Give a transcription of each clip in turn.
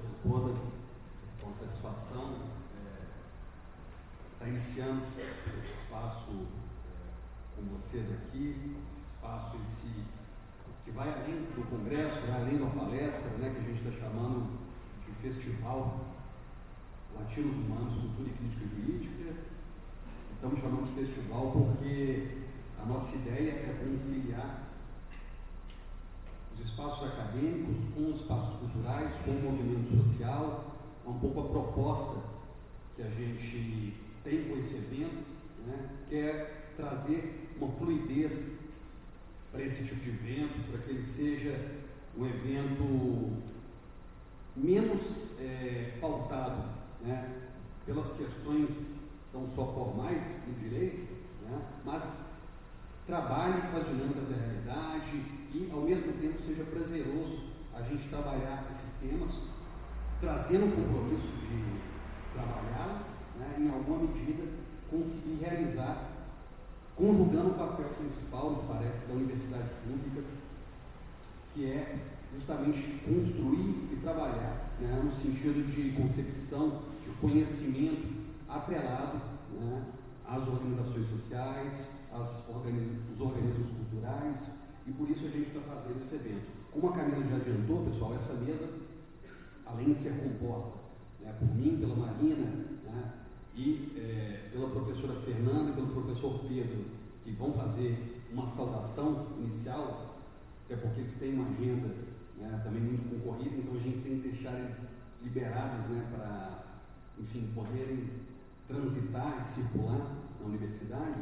todos e todas. Com satisfação, estar iniciando esse espaço com vocês aqui, esse espaço que vai além do congresso, vai além da palestra, né, que a gente está chamando de Festival Latinos Humanos, Cultura e Crítica Jurídica. Estamos chamando de festival porque a nossa ideia é conciliar os espaços acadêmicos com os espaços culturais, com o movimento social. É um pouco a proposta que a gente tem com esse evento, né, que é trazer uma fluidez para esse tipo de evento, para que ele seja um evento menos pautado, né, pelas questões não só formais do direito, né, mas trabalhe com as dinâmicas da realidade e, ao mesmo tempo, seja prazeroso a gente trabalhar esses temas, trazendo o compromisso de trabalhá-los, né, em alguma medida conseguir realizar, conjugando o papel principal, nos parece, da universidade pública, que é justamente construir e trabalhar, né, no sentido de concepção, de conhecimento atrelado, né, às organizações sociais, os organismos culturais, e por isso a gente está fazendo esse evento. Como a Camila já adiantou, pessoal, essa mesa, além de ser composta, né, por mim, pela Marina, né, e pela professora Fernanda e pelo professor Pedro, que vão fazer uma saudação inicial, até porque eles têm uma agenda, né, também muito concorrida, então a gente tem que deixar eles liberados, né, para, enfim, poderem transitar e circular na universidade.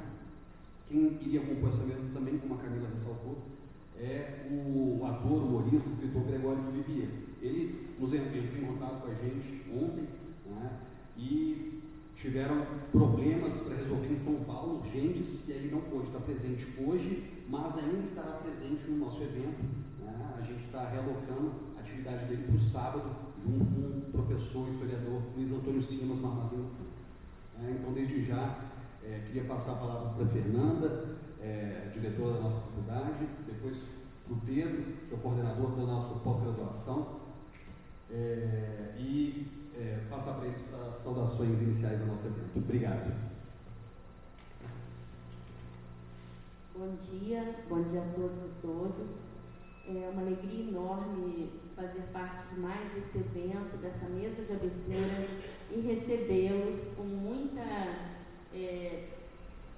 Quem iria compor essa mesa também, como a Camila ressaltou, é o ator, humorista, escritor Gregório de Vivier. Ele nos entrou em contato com a gente ontem, né, e tiveram problemas para resolver em São Paulo, urgentes, e aí não pôde estar presente hoje, mas ainda estará presente no nosso evento, né. A gente está realocando a atividade dele para o sábado, junto com o professor historiador Luiz Antônio Simas, no Armazém do Campo. Então, desde já, queria passar a palavra para a Fernanda, diretora da nossa faculdade, depois para o Pedro, que é o coordenador da nossa pós-graduação, e passar para eles para as saudações iniciais do nosso evento. Obrigado. Bom dia a todos e todas. É uma alegria enorme fazer parte de mais esse evento, dessa mesa de abertura, e recebê-los com muita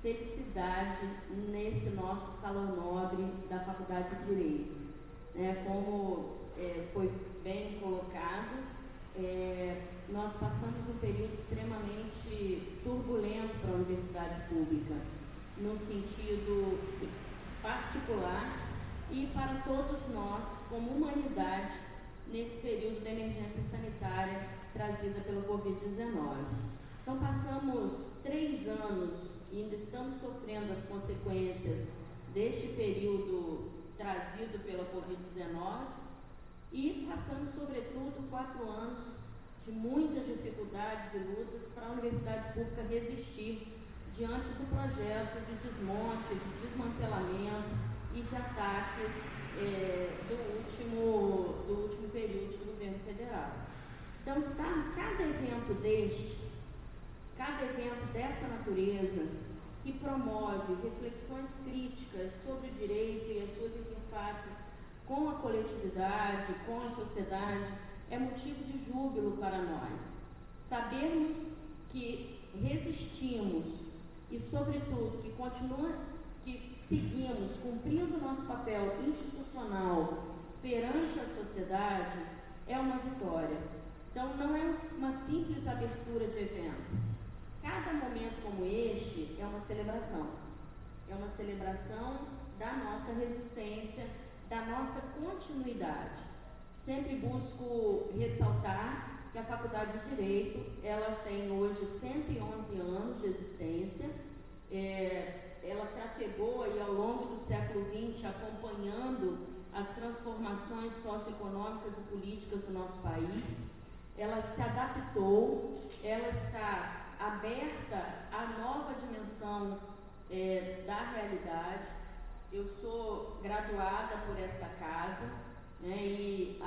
felicidade nesse nosso salão nobre da Faculdade de Direito. Como foi bem colocado, nós passamos um período extremamente turbulento para a universidade pública, no sentido particular, e para todos nós, como humanidade, nesse período de emergência sanitária trazida pelo Covid-19. Então, passamos 3 anos e ainda estamos sofrendo as consequências deste período trazido pela Covid-19 e passamos, sobretudo, 4 anos de muitas dificuldades e lutas para a universidade pública resistir diante do projeto de desmonte, de desmantelamento e de ataques do último período do governo federal. Então, cada evento dessa natureza, que promove reflexões críticas sobre o direito e as suas interfaces com a coletividade, com a sociedade, é motivo de júbilo para nós. Sabermos que resistimos e, sobretudo, que seguimos cumprindo o nosso papel institucional perante a sociedade é uma vitória. Então, não é uma simples abertura de evento. Cada momento como este é uma celebração da nossa resistência, da nossa continuidade. Sempre busco ressaltar que a Faculdade de Direito, ela tem hoje 111 anos de existência. Ela trafegou aí ao longo do século XX, acompanhando as transformações socioeconômicas e políticas do nosso país. Ela se adaptou, ela está aberta à nova dimensão da realidade. Eu sou graduada por esta casa, E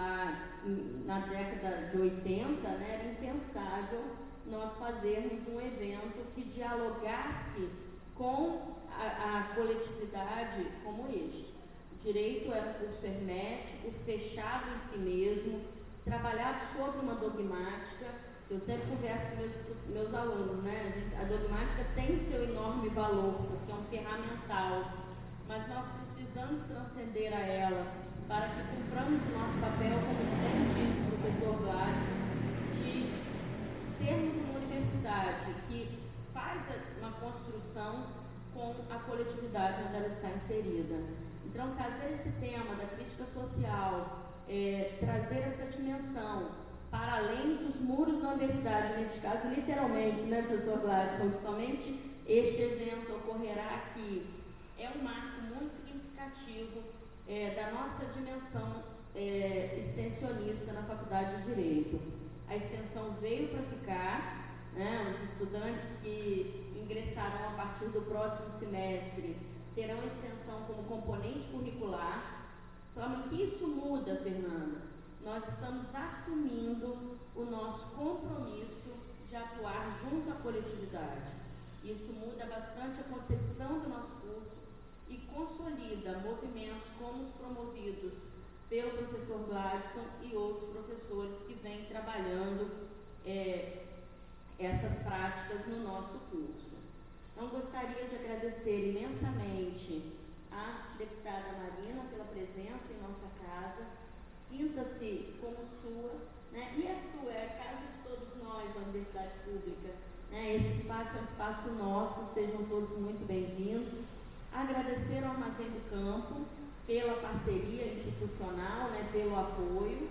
na década de 80, né, era impensável nós fazermos um evento que dialogasse com a coletividade como este. O direito é um curso hermético, fechado em si mesmo, trabalhado sobre uma dogmática. Eu sempre converso com meus alunos, né? A dogmática tem seu enorme valor, porque é um ferramental, mas nós precisamos transcender a ela para que cumpramos o nosso papel, como bem disse o professor Blas, de sermos uma universidade que faz uma construção com a coletividade onde ela está inserida. Então, trazer esse tema da crítica social, trazer essa dimensão para além dos muros da universidade, neste caso, literalmente, né, professor Gladson, que somente este evento ocorrerá aqui, é um marco muito significativo da nossa dimensão extensionista na Faculdade de Direito. A extensão veio para ficar, né, os estudantes que ingressarão a partir do próximo semestre terão a extensão como componente curricular. Falando que isso muda, Fernanda. Nós estamos assumindo o nosso compromisso de atuar junto à coletividade. Isso muda bastante a concepção do nosso curso e consolida movimentos como os promovidos pelo professor Gladson e outros professores que vêm trabalhando essas práticas no nosso curso. Então, gostaria de agradecer imensamente à deputada Marina pela presença em nossa casa. Sinta-se como sua, né? E é sua, é a casa de todos nós, a Universidade Pública, né? Esse espaço é um espaço nosso, sejam todos muito bem-vindos. Agradecer ao Armazém do Campo pela parceria institucional, né? Pelo apoio,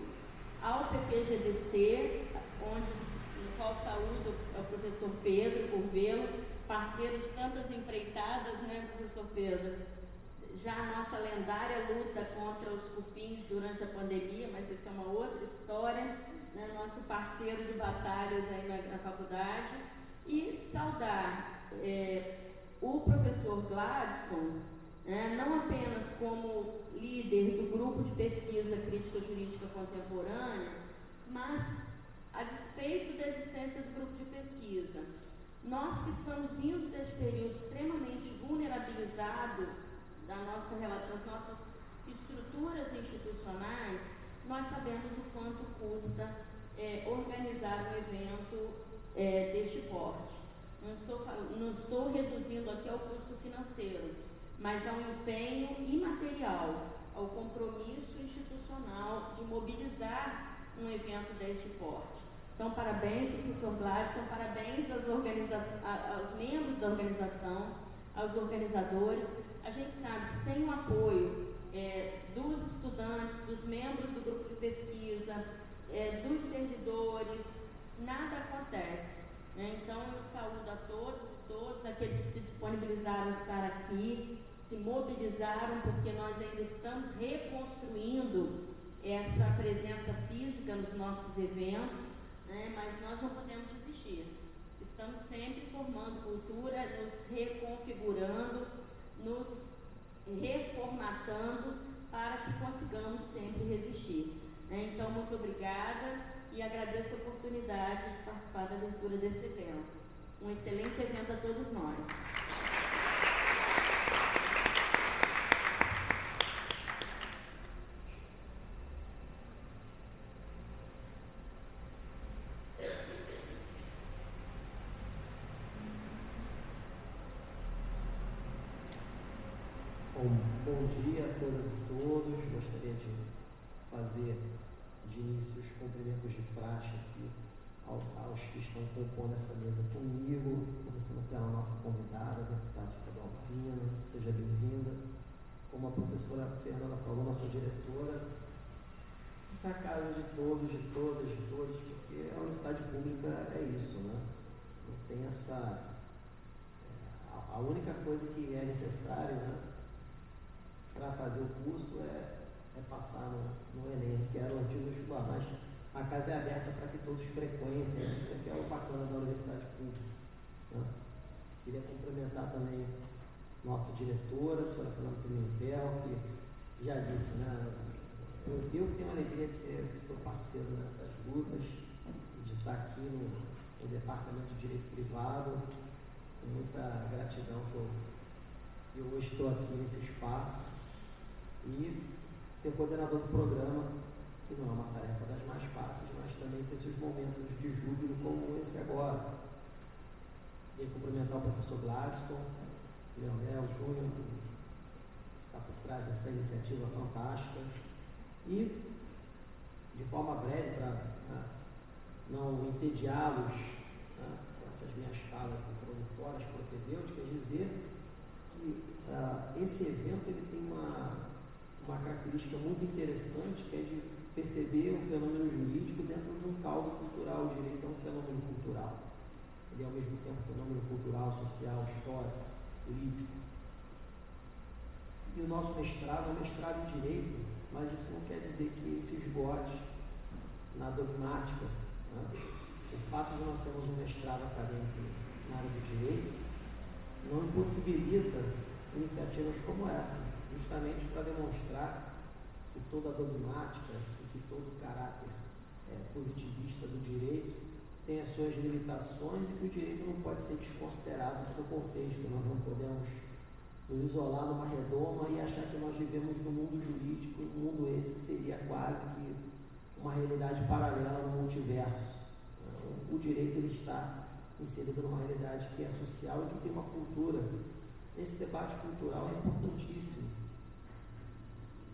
ao PPGDC, no qual saúdo o professor Pedro por vê-lo, parceiro de tantas empreitadas, né, professor Pedro? Já a nossa lendária luta contra os cupins durante a pandemia, mas isso é uma outra história, né? Nosso parceiro de batalhas aí na faculdade. E saudar o professor Gladson, não apenas como líder do grupo de pesquisa crítica jurídica contemporânea, mas a despeito da existência do grupo de pesquisa. Nós que estamos vindo deste período extremamente vulnerabilizado das nossas estruturas institucionais, nós sabemos o quanto custa organizar um evento deste porte. Não estou reduzindo aqui ao custo financeiro, mas ao empenho imaterial, ao compromisso institucional de mobilizar um evento deste porte. Então, parabéns, professor Gladson, parabéns aos membros da organização, aos organizadores. A gente sabe que sem o apoio dos estudantes, dos membros do grupo de pesquisa, dos servidores, nada acontece, né? Então, eu saúdo a todos aqueles que se disponibilizaram a estar aqui, se mobilizaram, porque nós ainda estamos reconstruindo essa presença física nos nossos eventos, né? Mas nós não podemos desistir. Estamos sempre formando cultura, nos reconfigurando, nos reformatando para que consigamos sempre resistir, né? Então, muito obrigada e agradeço a oportunidade de participar da abertura desse evento. Um excelente evento a todos nós. Bom dia a todas e todos. Gostaria de fazer de início os cumprimentos de praxe aqui aos que estão compondo essa mesa comigo, começando pela nossa convidada, a deputada estadual Marina. Seja bem-vinda. Como a professora Fernanda falou, nossa diretora, essa é a casa de todos, de todas, de todos, porque a universidade pública é isso, né? Não tem essa... A única coisa que é necessária, né, para fazer o curso é passar no Enem, que era o antigo vestibular, mas a casa é aberta para que todos frequentem. Isso aqui é o bacana da universidade pública, né? Queria cumprimentar também nossa diretora, a professora Fernanda Pimentel, que já disse, né, eu tenho a alegria de ser seu parceiro nessas lutas, de estar aqui no Departamento de Direito Privado, com muita gratidão que eu estou aqui nesse espaço, e ser coordenador do programa, que não é uma tarefa das mais fáceis, mas também tem seus momentos de júbilo como esse agora. E cumprimentar o professor Gladstone, Leonel Júnior, que está por trás dessa iniciativa fantástica. E, de forma breve, para não entediá-los com essas minhas falas introdutórias, propedêuticas, dizer que esse evento ele tem uma característica muito interessante, que é de perceber o fenômeno jurídico dentro de um caldo cultural. O direito é um fenômeno cultural. Ele é, ao mesmo tempo, um fenômeno cultural, social, histórico, político. E o nosso mestrado é um mestrado em Direito, mas isso não quer dizer que ele se esgote na dogmática. O fato de nós sermos um mestrado acadêmico na área do Direito não impossibilita iniciativas como essa, justamente para demonstrar que toda a dogmática e que todo o caráter positivista do direito tem as suas limitações e que o direito não pode ser desconsiderado no seu contexto. Nós não podemos nos isolar numa redoma e achar que nós vivemos no mundo jurídico, um mundo esse que seria quase que uma realidade paralela no multiverso. O direito ele está inserido numa realidade que é social e que tem uma cultura. Esse debate cultural é importantíssimo.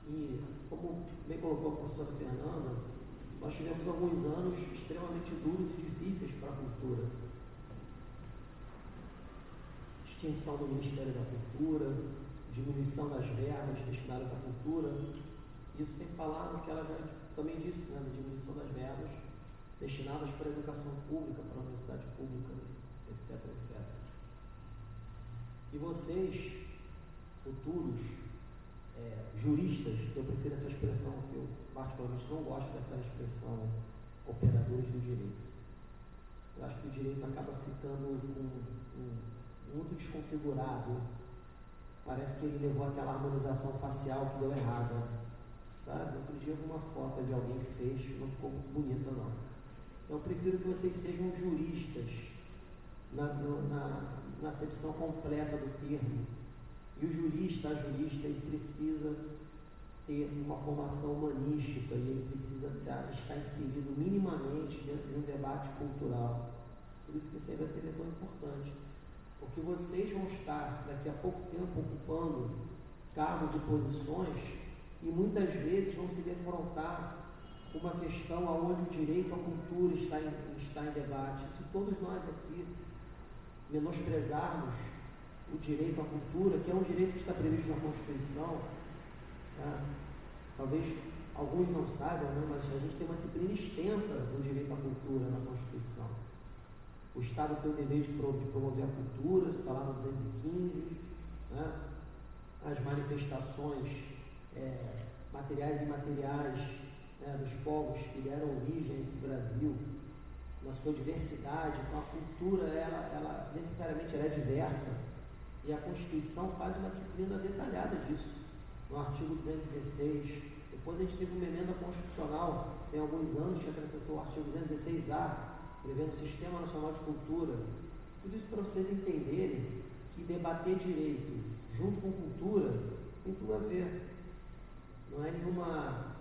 E, como bem colocou a professora Fernanda, nós tivemos alguns anos extremamente duros e difíceis para a cultura. Extinção do Ministério da Cultura, diminuição das verbas destinadas à cultura, isso sem falar no que ela já também disse, da diminuição das verbas destinadas para a educação pública, para a universidade pública, etc, etc. E vocês, futuros juristas, eu prefiro essa expressão, que eu particularmente não gosto daquela expressão operadores do direito. Eu acho que o direito acaba ficando muito desconfigurado. Parece que ele levou aquela harmonização facial que deu errada, sabe? Outro dia eu vi uma foto de alguém que fez, não ficou muito bonita não. Eu prefiro que vocês sejam juristas na acepção completa do termo. E o jurista, a jurista, ele precisa ter uma formação humanística e ele precisa estar inserido minimamente dentro de um debate cultural. Por isso que esse evento é tão importante. Porque vocês vão estar, daqui a pouco tempo, ocupando cargos e posições e muitas vezes vão se defrontar com uma questão onde o direito à cultura está em debate. Se todos nós aqui menosprezarmos o direito à cultura, que é um direito que está previsto na Constituição, talvez alguns não saibam, né, mas a gente tem uma disciplina extensa do direito à cultura na Constituição. O Estado tem o dever de promover a cultura, isso está lá no 215, né? As manifestações materiais e imateriais, né, dos povos que deram origem a esse Brasil, na sua diversidade. Então a cultura, ela necessariamente é diversa, e a Constituição faz uma disciplina detalhada disso, no artigo 216. Depois a gente teve uma emenda constitucional, tem alguns anos, que acrescentou o artigo 216A, prevendo o Sistema Nacional de Cultura. Tudo isso para vocês entenderem que debater direito junto com cultura tem tudo a ver. Não é nenhuma,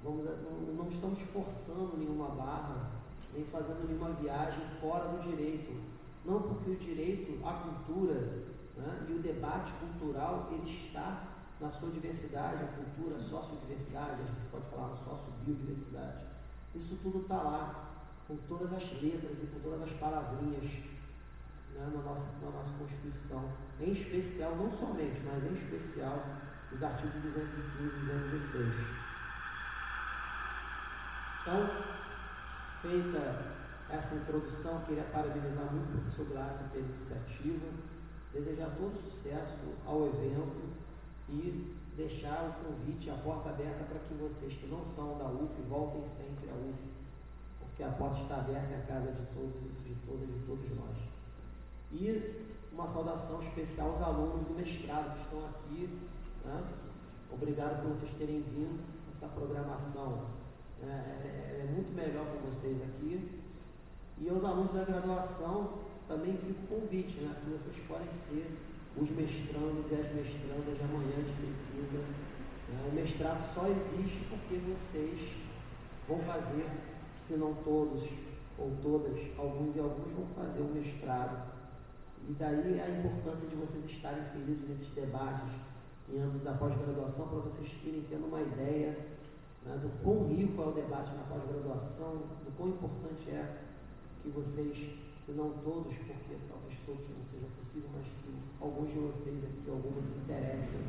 não estamos forçando nenhuma barra, nem fazendo nenhuma viagem fora do direito. Não, porque o direito, a cultura, né, e o debate cultural, ele está na sua diversidade, a cultura, a sociodiversidade, a gente pode falar na sociobiodiversidade. Isso tudo está lá, com todas as letras e com todas as palavrinhas, né, na nossa Constituição. Em especial, não somente, mas em especial, os artigos 215 e 216. Então, feita essa introdução, queria parabenizar muito o professor Gladstone pela iniciativa, desejar todo sucesso ao evento e deixar o convite, a porta aberta para que vocês que não são da UF voltem sempre à UF, porque a porta está aberta e a casa de todos, de todas, de todos nós. E uma saudação especial aos alunos do mestrado que estão aqui, né? Obrigado por vocês terem vindo. essa programação, né, ela é muito melhor para vocês aqui. E aos alunos da graduação também fica o convite, né, que vocês podem ser os mestrandos e as mestrandas de amanhã. A gente precisa, né, o mestrado só existe porque vocês vão fazer, se não todos ou todas, alguns vão fazer o mestrado. E daí a importância de vocês estarem inseridos nesses debates em âmbito da pós-graduação, para vocês irem tendo uma ideia, né, do quão rico é o debate na pós-graduação, do quão importante é que vocês, se não todos, porque talvez todos não seja possível, mas que alguns de vocês aqui, algumas se interessem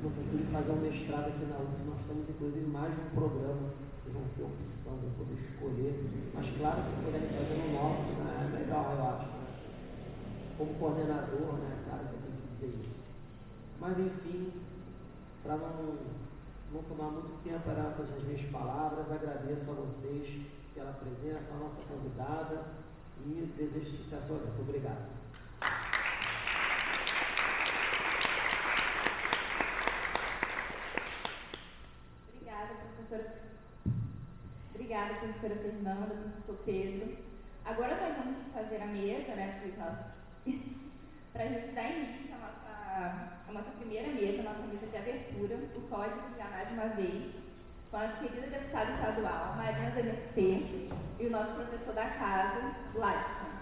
no futuro de fazer um mestrado aqui na UF. Nós temos inclusive mais de um programa, vocês vão ter opção, vão poder escolher, mas claro que vocês puderem fazer no nosso, né, é melhor, eu acho, né? Como coordenador, né, claro que eu tenho que dizer isso. Mas enfim, para não tomar muito tempo, eram essas as minhas palavras. Agradeço a vocês pela presença, a nossa convidada, e desejo sucesso ao evento. Obrigado. Obrigada, professora Fernanda, professor Pedro. Agora nós vamos fazer a mesa, né, para a gente dar início à nossa primeira mesa, a nossa mesa de abertura, o SOD, já mais uma vez, com a nossa querida deputada estadual, Marina do MST, e o nosso professor da casa, Gladstone.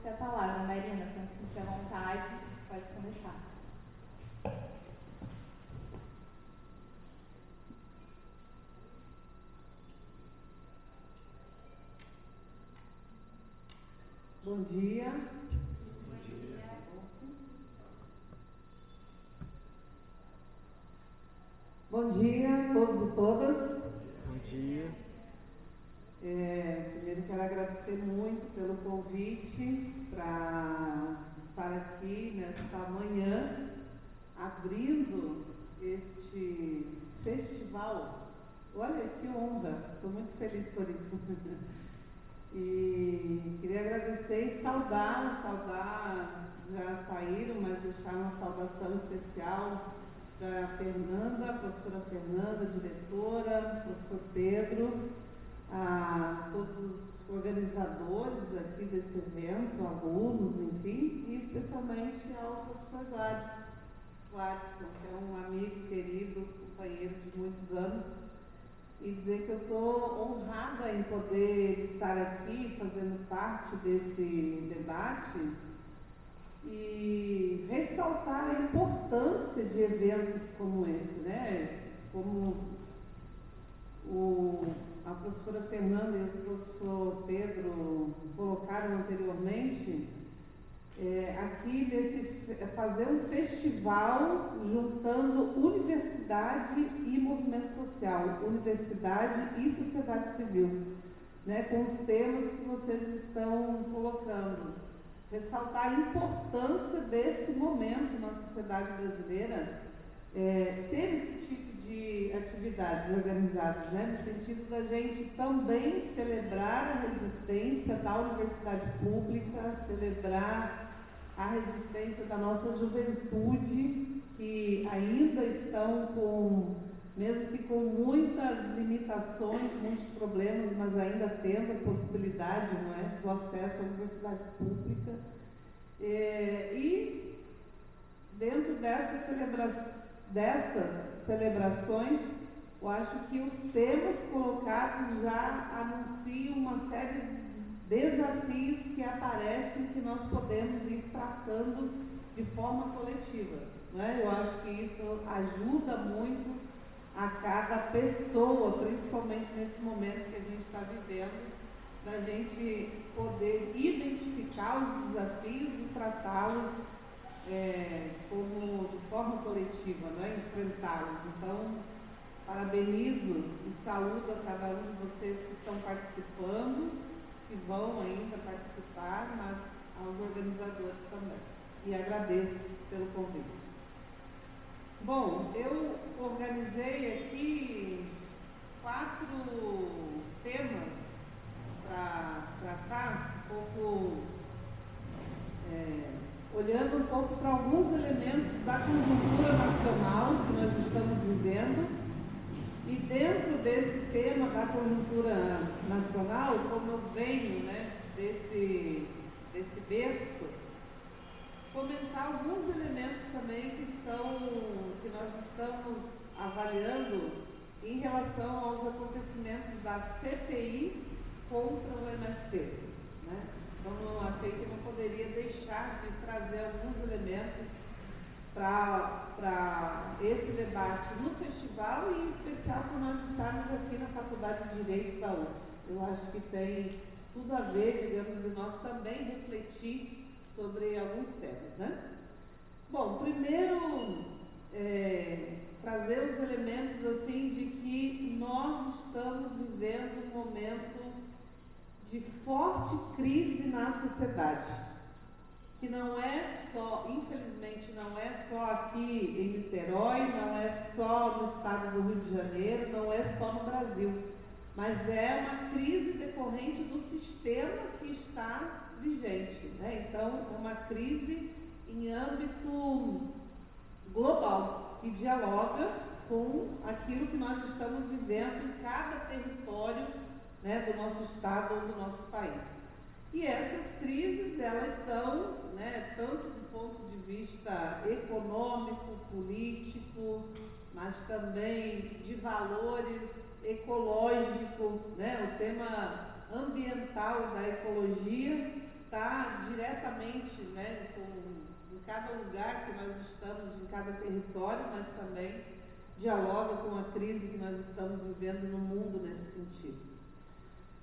A palavra, Marina, quando se sentir à vontade, pode começar. Bom dia. Bom dia. Bom dia a todos e todas. Bom dia. Primeiro quero agradecer muito pelo convite para estar aqui nesta manhã, abrindo este festival. Olha que honra, estou muito feliz por isso. E queria agradecer e saudar, já saíram, mas deixar uma saudação especial para a Fernanda, a professora Fernanda, diretora, professor Pedro, a todos os organizadores aqui desse evento, alunos, enfim, e especialmente ao professor Gladstone, que é um amigo querido, companheiro de muitos anos, e dizer que eu estou honrada em poder estar aqui fazendo parte desse debate e ressaltar a importância de eventos como esse, né? Como a professora Fernanda e o professor Pedro colocaram anteriormente, aqui fazer um festival juntando universidade e movimento social, universidade e sociedade civil, né, com os temas que vocês estão colocando. Ressaltar a importância desse momento na sociedade brasileira, ter esse tipo de atividades organizadas, né, no sentido da gente também celebrar a resistência da universidade pública, celebrar a resistência da nossa juventude, que ainda estão mesmo que com muitas limitações, muitos problemas, mas ainda tendo a possibilidade, não é, do acesso à universidade pública. E dentro dessas celebrações, eu acho que os temas colocados já anunciam uma série de desafios que aparecem, que nós podemos ir tratando de forma coletiva, né? Eu acho que isso ajuda muito a cada pessoa, principalmente nesse momento que a gente está vivendo, da gente poder identificar os desafios e tratá-los como de forma coletiva, né? Enfrentá-los. Então, parabenizo e saúdo a cada um de vocês que estão participando, os que vão ainda participar, mas aos organizadores também. E agradeço pelo convite. Bom, eu organizei aqui 4 temas para tratar, olhando um pouco para alguns elementos da conjuntura nacional que nós estamos vivendo. E dentro desse tema da conjuntura nacional, como eu venho, né, desse berço, comentar alguns elementos também que nós estamos avaliando em relação aos acontecimentos da CPI contra o MST, né? Então, eu achei que não poderia deixar de trazer alguns elementos para esse debate no festival e em especial por nós estarmos aqui na Faculdade de Direito da UF. Eu acho que tem tudo a ver, digamos, de nós também refletir sobre alguns temas, né? Bom, primeiro, trazer os elementos assim de que nós estamos vivendo um momento de forte crise na sociedade, que não é só, infelizmente, não é só aqui em Niterói, não é só no estado do Rio de Janeiro, não é só no Brasil, mas é uma crise decorrente do sistema que está vigente, né? Então, uma crise em âmbito global, que dialoga com aquilo que nós estamos vivendo em cada território, né, do nosso estado ou do nosso país. E essas crises, elas são, né, tanto do ponto de vista econômico, político, mas também de valores ecológico, né? O tema ambiental e da ecologia está diretamente, né, em cada lugar que nós estamos, em cada território, mas também dialoga com a crise que nós estamos vivendo no mundo nesse sentido.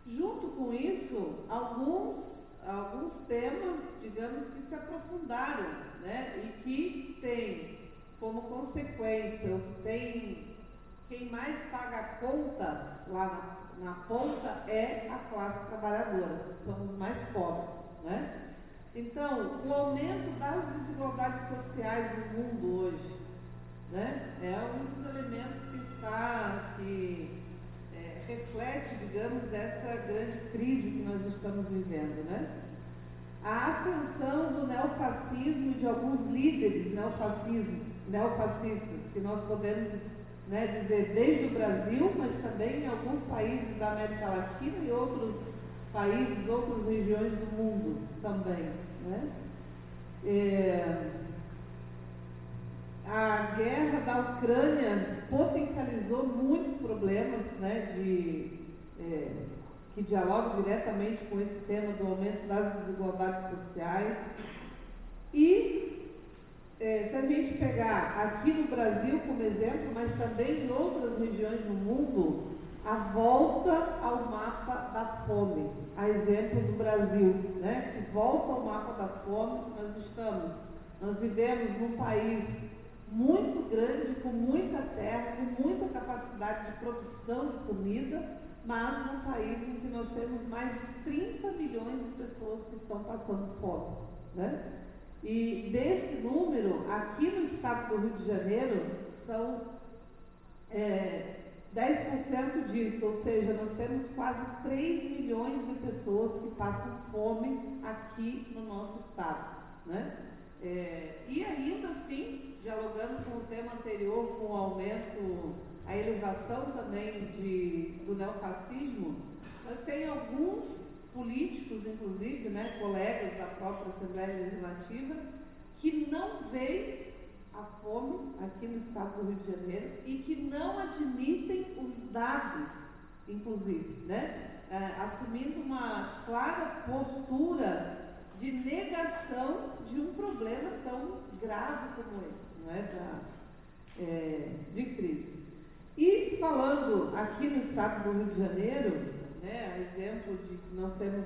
Junto com isso, alguns temas, digamos, que se aprofundaram, né, e que tem como consequência, o que tem, quem mais paga a conta lá na ponta é a classe trabalhadora, que são os mais pobres, né? Então, o aumento das desigualdades sociais no mundo hoje, né, é um dos elementos que reflete, digamos, dessa grande crise que nós estamos vivendo, né? A ascensão do neofascismo e de alguns líderes neofascistas, que nós podemos, né, dizer desde o Brasil, mas também em alguns países da América Latina e outros países, outras regiões do mundo também, né? A guerra da Ucrânia potencializou muitos problemas, né, que dialogam diretamente com esse tema do aumento das desigualdades sociais. E se a gente pegar aqui no Brasil como exemplo, mas também em outras regiões do mundo, a volta ao mapa da fome, a exemplo do Brasil, né, que volta ao mapa da fome que nós estamos. Nós vivemos num país muito grande, com muita terra, com muita capacidade de produção de comida, mas num país em que nós temos mais de 30 milhões de pessoas que estão passando fome, né? E desse número, aqui no estado do Rio de Janeiro, são 10% disso, ou seja, nós temos quase 3 milhões de pessoas que passam fome aqui no nosso estado, né? E ainda assim, dialogando com o tema anterior, com o aumento, a elevação também do neofascismo, tem alguns políticos, inclusive, né, colegas da própria Assembleia Legislativa, que não veem a fome aqui no estado do Rio de Janeiro e que não admitem os dados, inclusive, né, assumindo uma clara postura de negação de um problema tão grave como esse, não é, de crises. E falando aqui no estado do Rio de Janeiro, né, a exemplo de que nós temos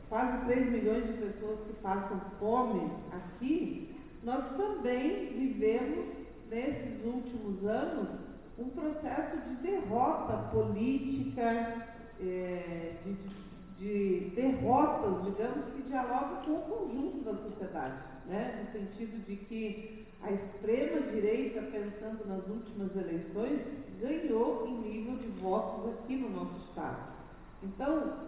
quase 3 milhões de pessoas que passam fome aqui, nós também vivemos, nesses últimos anos, um processo de derrota política, de derrotas, digamos, que dialogam com o conjunto da sociedade, né? No sentido de que a extrema-direita, pensando nas últimas eleições, ganhou em nível de votos aqui no nosso estado. Então,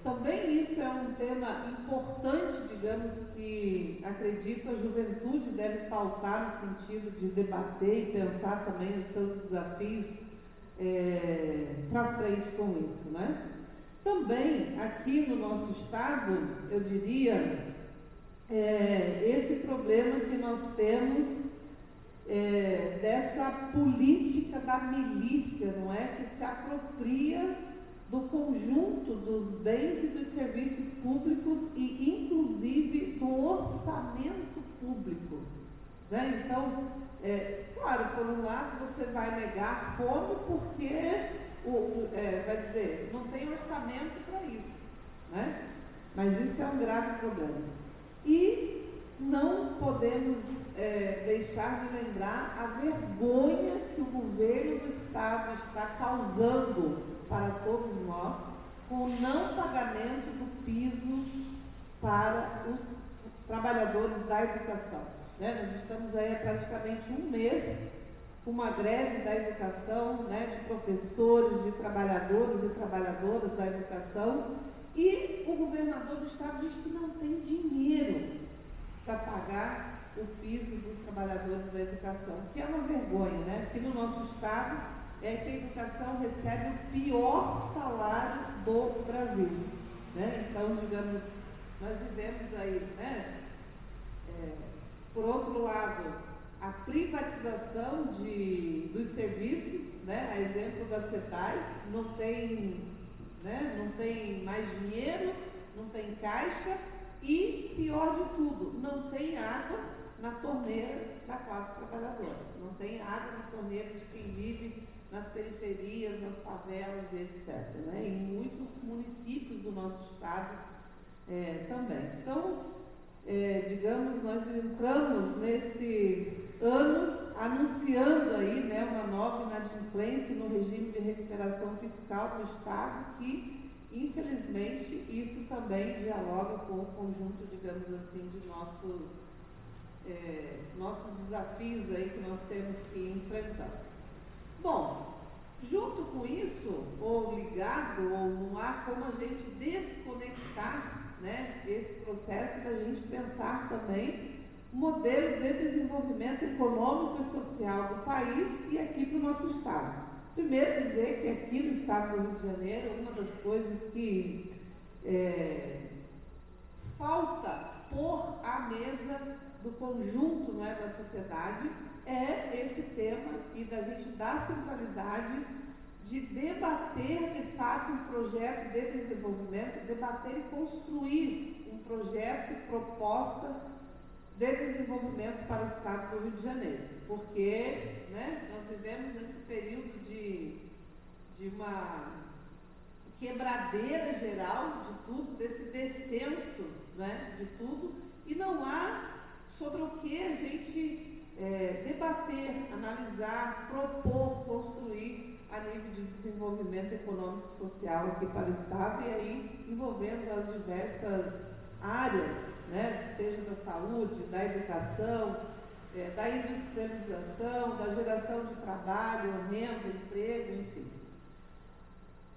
também isso é um tema importante, digamos, que acredito a juventude deve pautar no sentido de debater e pensar também os seus desafios para frente com isso, né? Também aqui no nosso estado, eu diria, esse problema que nós temos dessa política da milícia, não é? Que se apropria do conjunto dos bens e dos serviços públicos e, inclusive, do orçamento público, né? Então, claro, por um lado você vai negar a fome porque vai dizer, não tem orçamento para isso, né? Mas isso é um grave problema. E não podemos deixar de lembrar a vergonha que o governo do estado está causando para todos nós, com o não pagamento do piso para os trabalhadores da educação, né? Nós estamos aí há praticamente um mês com uma greve da educação, né, de professores, de trabalhadores e trabalhadoras da educação, e o governador do estado diz que não tem dinheiro para pagar o piso dos trabalhadores da educação, que é uma vergonha, né? Aqui no nosso estado que a educação recebe o pior salário do Brasil, né? Então, digamos, nós vivemos aí, né? Por outro lado, a privatização dos serviços, né? A exemplo da CETAI, não tem mais dinheiro, não tem caixa e, pior de tudo, não tem água na torneira da classe trabalhadora, não tem água na torneira de quem vive nas periferias, nas favelas e etc., né? Em muitos municípios do nosso estado também. Então, digamos, nós entramos nesse ano anunciando aí, né, uma nova inadimplência no regime de recuperação fiscal do estado, que, infelizmente, isso também dialoga com o conjunto, digamos assim, de nossos desafios aí que nós temos que enfrentar. Bom, junto com isso, ou ligado, ou não há como a gente desconectar, né, esse processo da gente pensar também o modelo de desenvolvimento econômico e social do país e aqui para o nosso estado. Primeiro dizer que aqui no estado do Rio de Janeiro, uma das coisas que falta pôr à mesa do conjunto, não é, da sociedade é esse tema e da gente dar centralidade de debater de fato um projeto de desenvolvimento, debater e construir um projeto, proposta de desenvolvimento para o estado do Rio de Janeiro, porque, né, nós vivemos nesse período de uma quebradeira geral de tudo, desse descenso, né, de tudo, e não há sobre o que a gente debater, analisar, propor, construir a nível de desenvolvimento econômico e social aqui para o estado, e aí envolvendo as diversas áreas, né, seja da saúde, da educação, da industrialização, da geração de trabalho, renda, emprego, enfim.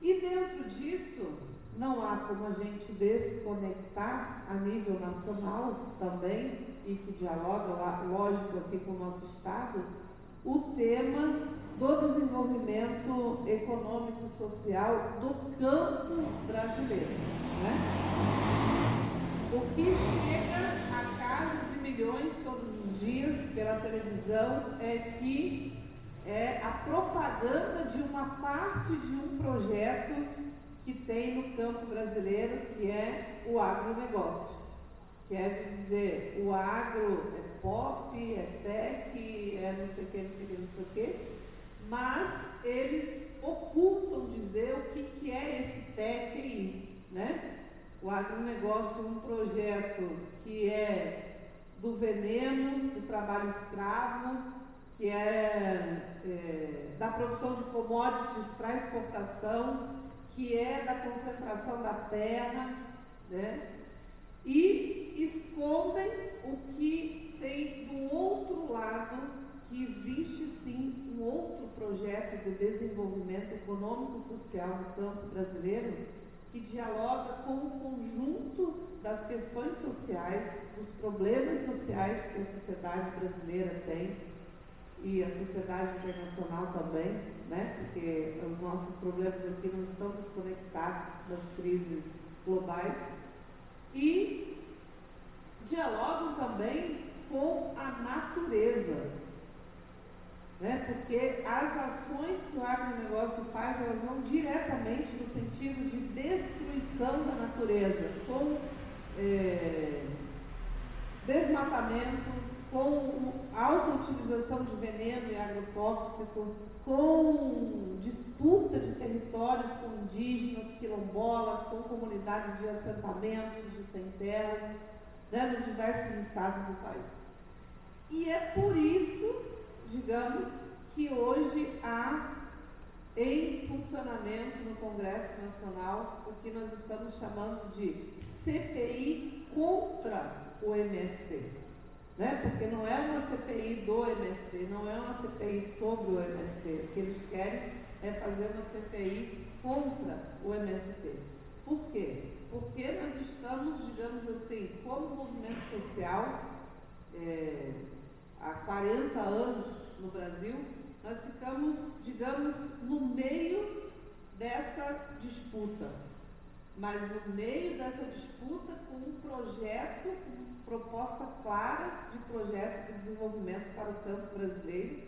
E dentro disso, não há como a gente desconectar a nível nacional também, e que dialoga, lógico, aqui com o nosso estado, o tema do desenvolvimento econômico e social do campo brasileiro, né? O que chega à casa de milhões todos os dias pela televisão é que é a propaganda de uma parte de um projeto que tem no campo brasileiro, que é o agronegócio. Quer dizer, o agro é pop, é tech, é não sei o que, não sei o que, não sei o que, mas eles ocultam dizer o que é esse TECI, né? O agronegócio, um projeto que é do veneno, do trabalho escravo, que é da produção de commodities para exportação, que é da concentração da terra, né? E escondem o que tem do outro lado, que existe sim um outro projeto de desenvolvimento econômico e social no campo brasileiro, que dialoga com o conjunto das questões sociais, dos problemas sociais que a sociedade brasileira tem e a sociedade internacional também, né? Porque os nossos problemas aqui não estão desconectados das crises globais, e dialogam também com a natureza, né? Porque as ações que o agronegócio faz, elas vão diretamente no sentido de destruição da natureza, com desmatamento, com alta utilização de veneno e agrotóxico, com disputa de territórios com indígenas, quilombolas, com comunidades de assentamentos, de sem-terras, né, nos diversos estados do país. E é por isso, digamos, que hoje há em funcionamento no Congresso Nacional o que nós estamos chamando de CPI contra o MST. Né? Porque não é uma CPI do MST, não é uma CPI sobre o MST. O que eles querem é fazer uma CPI contra o MST. Por quê? Porque nós estamos, digamos assim, como movimento social, há 40 anos no Brasil, nós ficamos, digamos, no meio dessa disputa. Mas no meio dessa disputa com um projeto, proposta clara de projeto de desenvolvimento para o campo brasileiro,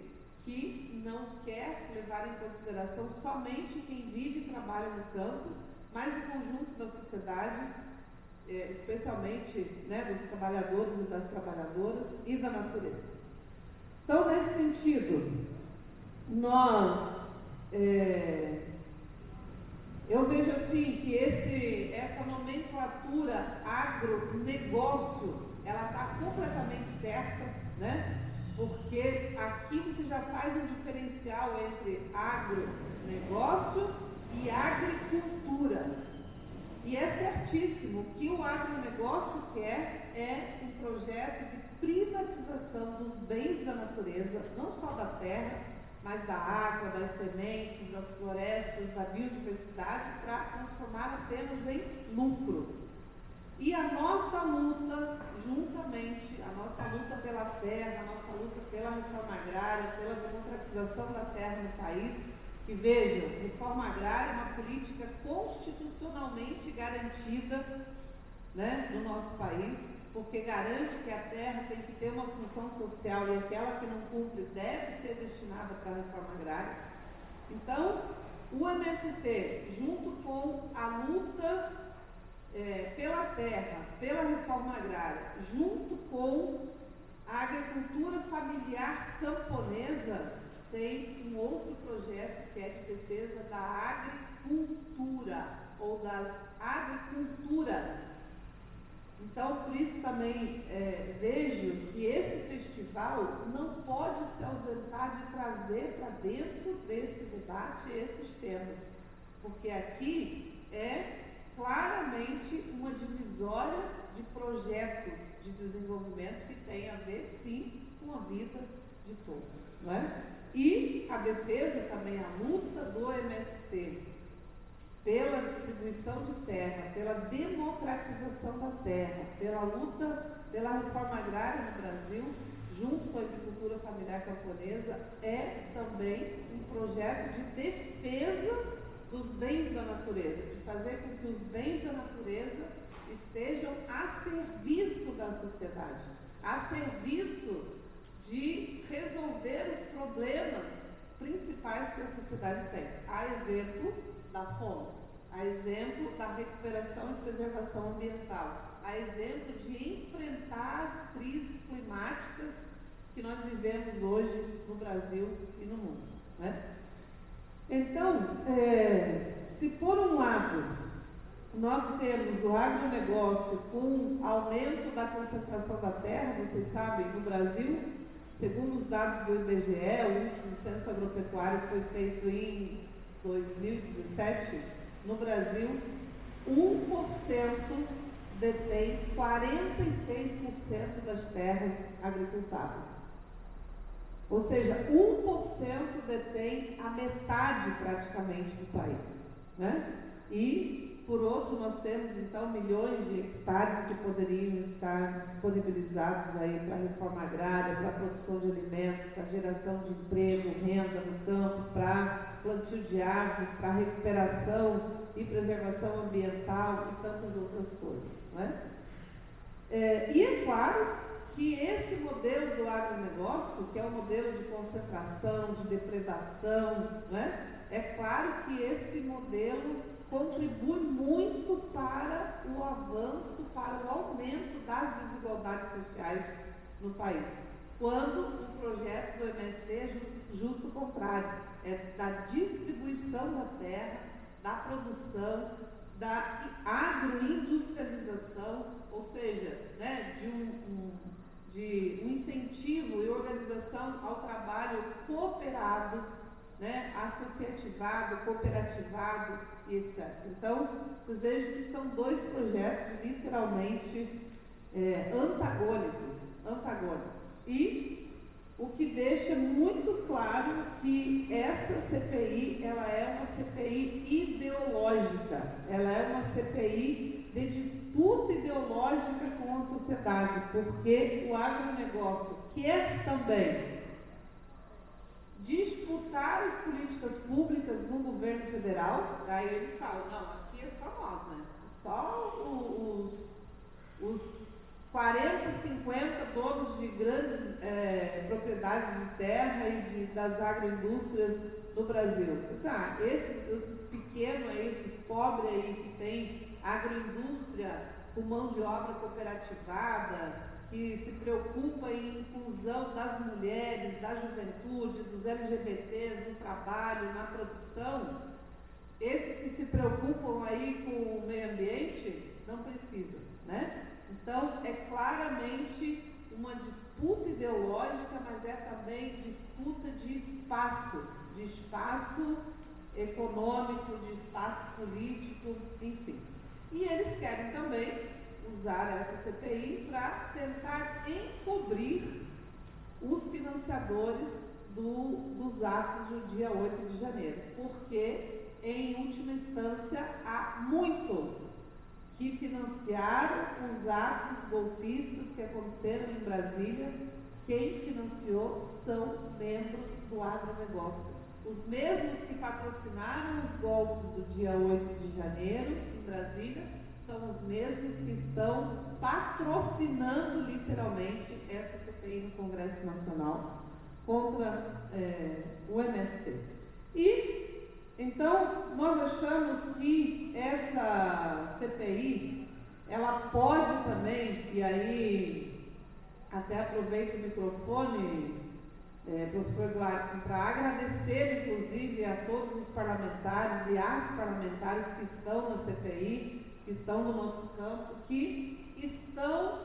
que não quer levar em consideração somente quem vive e trabalha no campo, mas o conjunto da sociedade, especialmente, né, dos trabalhadores e das trabalhadoras e da natureza. Então, nesse sentido, eu vejo assim que essa nomenclatura agronegócio, ela está completamente certa, né? Porque aqui você já faz um diferencial entre agronegócio e agricultura. E é certíssimo. O que o agronegócio quer é um projeto de privatização dos bens da natureza, não só da terra, mas da água, das sementes, das florestas, da biodiversidade, para transformar apenas em lucro. E a nossa luta, juntamente, a nossa luta pela terra, a nossa luta pela reforma agrária, pela democratização da terra no país, que vejam, reforma agrária é uma política constitucionalmente garantida, né, no nosso país, porque garante que a terra tem que ter uma função social e aquela que não cumpre deve ser destinada para a reforma agrária. Então, o MST, junto com a luta pela terra, pela reforma agrária, junto com a agricultura familiar camponesa, tem um outro projeto que é de defesa da agricultura ou das agriculturas. Então, por isso também vejo que esse festival não pode se ausentar de trazer para dentro desse debate esses temas, porque aqui é claramente uma divisória de projetos de desenvolvimento que tem a ver, sim, com a vida de todos, não é? E a defesa também, a luta do MST pela distribuição de terra, pela democratização da terra, pela luta pela reforma agrária no Brasil, junto com a agricultura familiar camponesa, é também um projeto de defesa dos bens da natureza, de fazer com que os bens da natureza estejam a serviço da sociedade, a serviço de resolver os problemas principais que a sociedade tem. A exemplo da fome, a exemplo da recuperação e preservação ambiental, a exemplo de enfrentar as crises climáticas que nós vivemos hoje no Brasil e no mundo. né? Então, se por um lado nós temos o agronegócio com aumento da concentração da terra, vocês sabem, no Brasil, segundo os dados do IBGE, o último censo agropecuário foi feito em 2017, no Brasil, 1% detém 46% das terras agricultáveis. Ou seja, 1% detém a metade praticamente do país, né? E, por outro, nós temos então milhões de hectares que poderiam estar disponibilizados aí para a reforma agrária, para a produção de alimentos, para a geração de emprego, renda no campo, para plantio de árvores, para recuperação e preservação ambiental e tantas outras coisas, né? E é claro que esse modelo do agronegócio, que é um modelo de concentração, de depredação, né? É claro que esse modelo contribui muito para o avanço, para o aumento das desigualdades sociais no país, quando o projeto do MST é justo o contrário, é da distribuição da terra, da produção, da agroindustrialização, ou seja, né, de um incentivo e organização ao trabalho cooperado, né, associativado, cooperativado e etc. Então, vocês vejam que são dois projetos literalmente antagônicos. E o que deixa muito claro que essa CPI, ela é uma CPI ideológica, ela é uma CPI de disputa ideológica com a sociedade, porque o agronegócio quer também disputar as políticas públicas no governo federal. Aí eles falam, não, aqui é só nós, né? Só os 40, 50 donos de grandes propriedades de terra e das agroindústrias no Brasil. Esses pequenos aí, esses pobres aí que tem agroindústria com mão de obra cooperativada, que se preocupa em inclusão das mulheres, da juventude, dos LGBTs no trabalho, na produção, esses que se preocupam aí com o meio ambiente, não precisam, né? Então, é claramente uma disputa ideológica, mas é também disputa de espaço econômico, de espaço político, enfim. E eles querem também usar essa CPI para tentar encobrir os financiadores dos atos do dia 8 de janeiro, porque, em última instância, há muitos que financiaram os atos golpistas que aconteceram em Brasília. Quem financiou são membros do agronegócio. Os mesmos que patrocinaram os golpes do dia 8 de janeiro em Brasília são os mesmos que estão patrocinando literalmente essa CPI no Congresso Nacional contra o MST. E, então, nós achamos que essa CPI, ela pode também, e aí até aproveito o microfone, professor Gladson, para agradecer, inclusive, a todos os parlamentares e as parlamentares que estão na CPI, que estão no nosso campo, que estão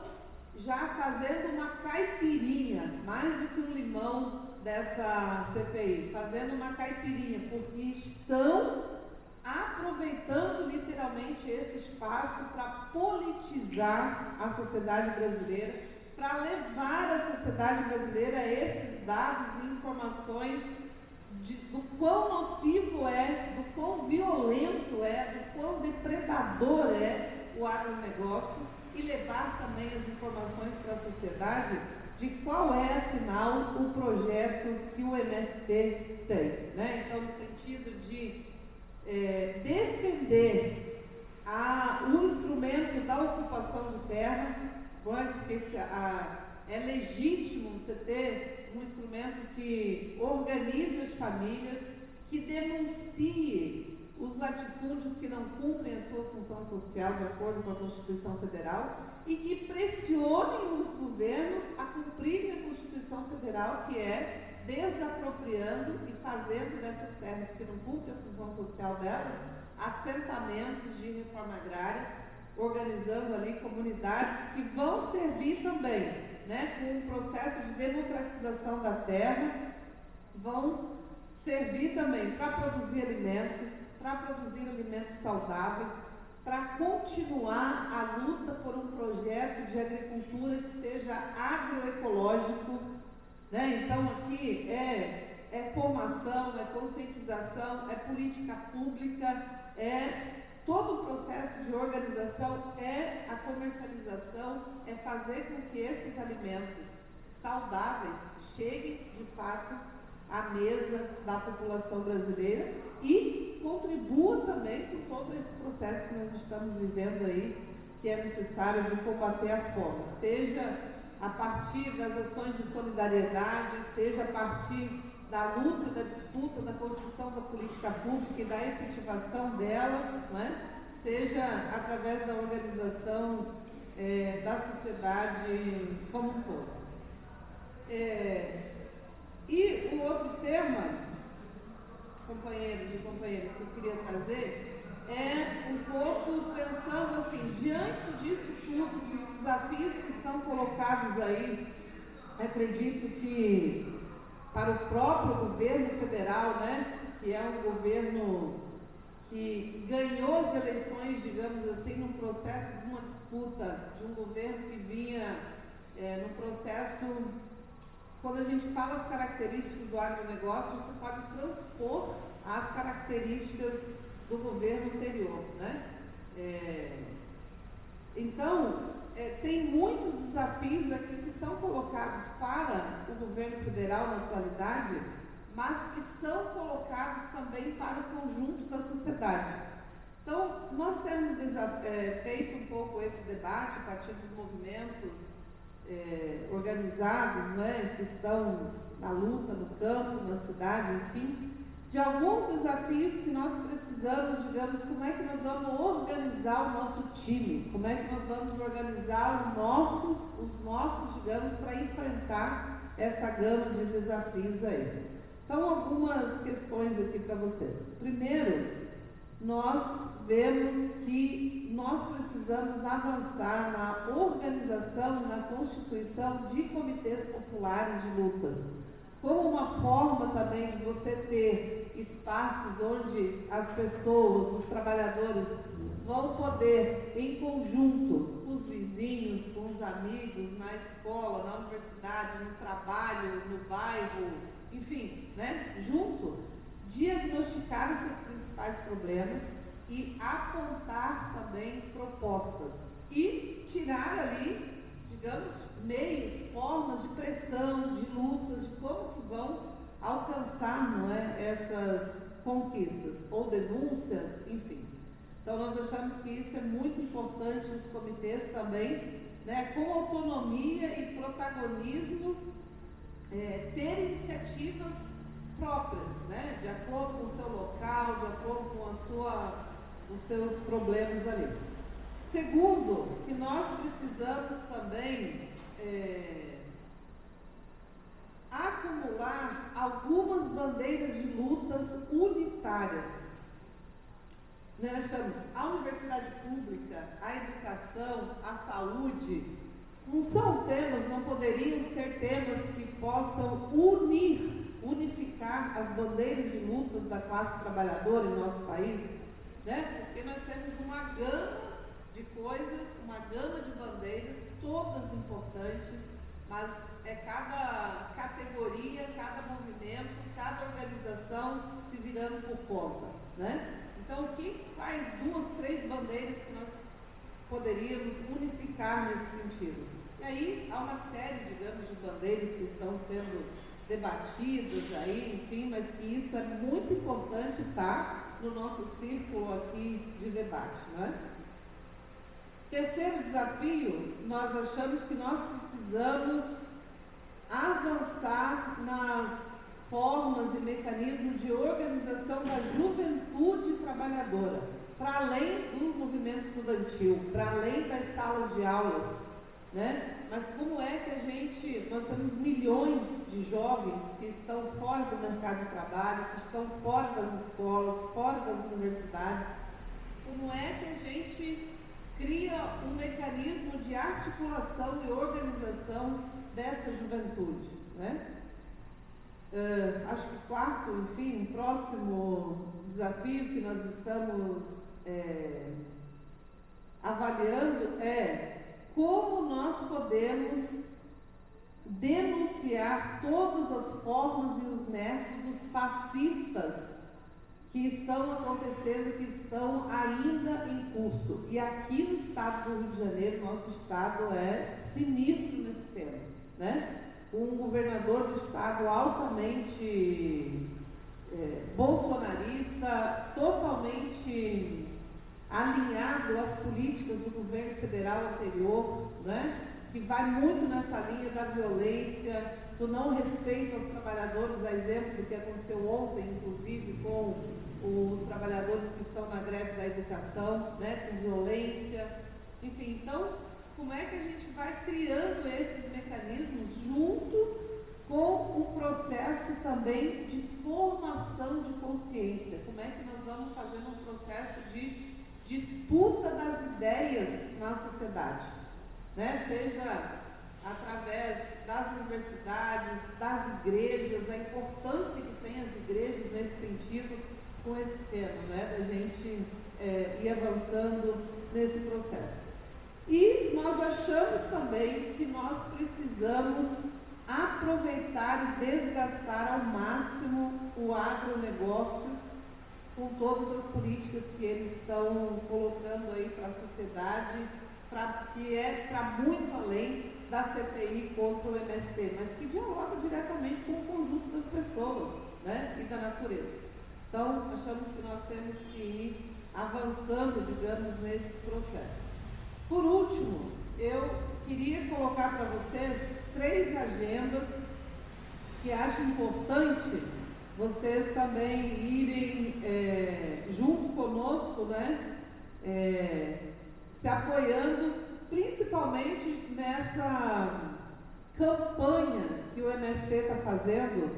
já fazendo uma caipirinha, mais do que um limão dessa CPI, fazendo uma caipirinha, porque estão aproveitando literalmente esse espaço para politizar a sociedade brasileira, para levar a sociedade brasileira a esses dados e informações do quão nocivo é, do quão violento é, do quão depredador é o agronegócio, e levar também as informações para a sociedade de qual é, afinal, o projeto que o MST tem, né? Então, no sentido de defender o instrumento da ocupação de terra, porque é legítimo você ter um instrumento que organize as famílias, que denuncie os latifúndios que não cumprem a sua função social de acordo com a Constituição Federal e que pressionem os governos a cumprirem a Constituição Federal, que é desapropriando e fazendo dessas terras que não cumprem a função social delas, assentamentos de reforma agrária, organizando ali comunidades que vão servir também, né, com o processo de democratização da terra, vão servir também para produzir alimentos saudáveis, para continuar a luta por um projeto de agricultura que seja agroecológico, né? Então aqui é formação, é conscientização, é política pública, é todo o processo de organização, é a comercialização, é fazer com que esses alimentos saudáveis cheguem de fato à mesa da população brasileira e contribua também com todo esse processo que nós estamos vivendo aí, que é necessário de combater a fome, seja a partir das ações de solidariedade, seja a partir da luta e da disputa, da construção da política pública e da efetivação dela, não é? Seja através da organização da sociedade como um todo. E o outro tema, companheiros e companheiras, que eu queria trazer é um pouco pensando assim, diante disso tudo, dos desafios que estão colocados aí, acredito que para o próprio governo federal, né, que é um governo que ganhou as eleições, digamos assim, num processo de uma disputa de um governo que vinha num processo. Quando a gente fala as características do agronegócio, você pode transpor as características do governo anterior, né? Então, tem muitos desafios aqui que são colocados para o governo federal na atualidade, mas que são colocados também para o conjunto da sociedade. Então, nós temos feito um pouco esse debate a partir dos movimentos organizados, né, que estão na luta, no campo, na cidade, enfim, de alguns desafios que nós precisamos, digamos, como é que nós vamos organizar o nosso time, como é que nós vamos organizar os nossos, digamos, para enfrentar essa gama de desafios aí. Então, algumas questões aqui para vocês. Primeiro, nós vemos que nós precisamos avançar na organização e na constituição de comitês populares de lutas, como uma forma também de você ter espaços onde as pessoas, os trabalhadores, vão poder, em conjunto, com os vizinhos, com os amigos, na escola, na universidade, no trabalho, no bairro, enfim, né, junto, diagnosticar os seus principais problemas e apontar também propostas e tirar ali, digamos, meios, formas de pressão, de lutas, de como que vão alcançar, não é, essas conquistas ou denúncias, enfim. Então nós achamos que isso é muito importante, os comitês também, né, com autonomia e protagonismo, ter iniciativas próprias, né, de acordo com o seu local, de acordo com os seus problemas ali. Segundo, que nós precisamos também acumular algumas bandeiras de lutas unitárias. Nós achamos a universidade pública, a educação, a saúde, não são temas, não poderiam ser temas que possam unificar as bandeiras de lutas da classe trabalhadora em nosso país, né? Porque nós temos uma gama de coisas, uma gama de bandeiras, todas importantes, mas cada categoria, cada movimento, cada organização se virando por conta, né? Então, quais 2, 3 bandeiras que nós poderíamos unificar nesse sentido? E aí, há uma série, digamos, de bandeiras que estão sendo debatidas aí, enfim, mas que isso é muito importante estar no nosso círculo aqui de debate, não é? Terceiro desafio, nós achamos que nós precisamos avançar nas formas e mecanismos de organização da juventude trabalhadora, para além do movimento estudantil, para além das salas de aulas, né? Mas como é que nós temos milhões de jovens que estão fora do mercado de trabalho, que estão fora das escolas, fora das universidades, como é que a gente cria um mecanismo de articulação e organização dessa juventude, né? Acho que o próximo desafio que nós estamos avaliando é como nós podemos denunciar todas as formas e os métodos fascistas que estão acontecendo, que estão ainda em curso. E aqui no estado do Rio de Janeiro, nosso estado é sinistro nesse tema, né? Um governador do estado altamente bolsonarista, totalmente alinhado às políticas do governo federal anterior, né? Que vai muito nessa linha da violência, do não respeito aos trabalhadores, a exemplo do que aconteceu ontem, inclusive, com os trabalhadores que estão na greve da educação, né? Com violência, enfim. Então, como é que a gente vai criando esses mecanismos junto com o processo também de formação de consciência? Como é que nós vamos fazendo um processo de disputa das ideias na sociedade, né? Seja através das universidades, das igrejas, a importância que tem as igrejas nesse sentido, com esse tema, né? Da gente ir avançando nesse processo. E nós achamos também que nós precisamos aproveitar e desgastar ao máximo o agronegócio com todas as políticas que eles estão colocando aí para a sociedade, que é para muito além da CPI contra o MST, mas que dialoga diretamente com o conjunto das pessoas, né, e da natureza. Então, achamos que nós temos que ir avançando, digamos, nesses processos. Por último, eu queria colocar para vocês 3 agendas que acho importante vocês também irem junto conosco, né, se apoiando, principalmente nessa campanha que o MST está fazendo,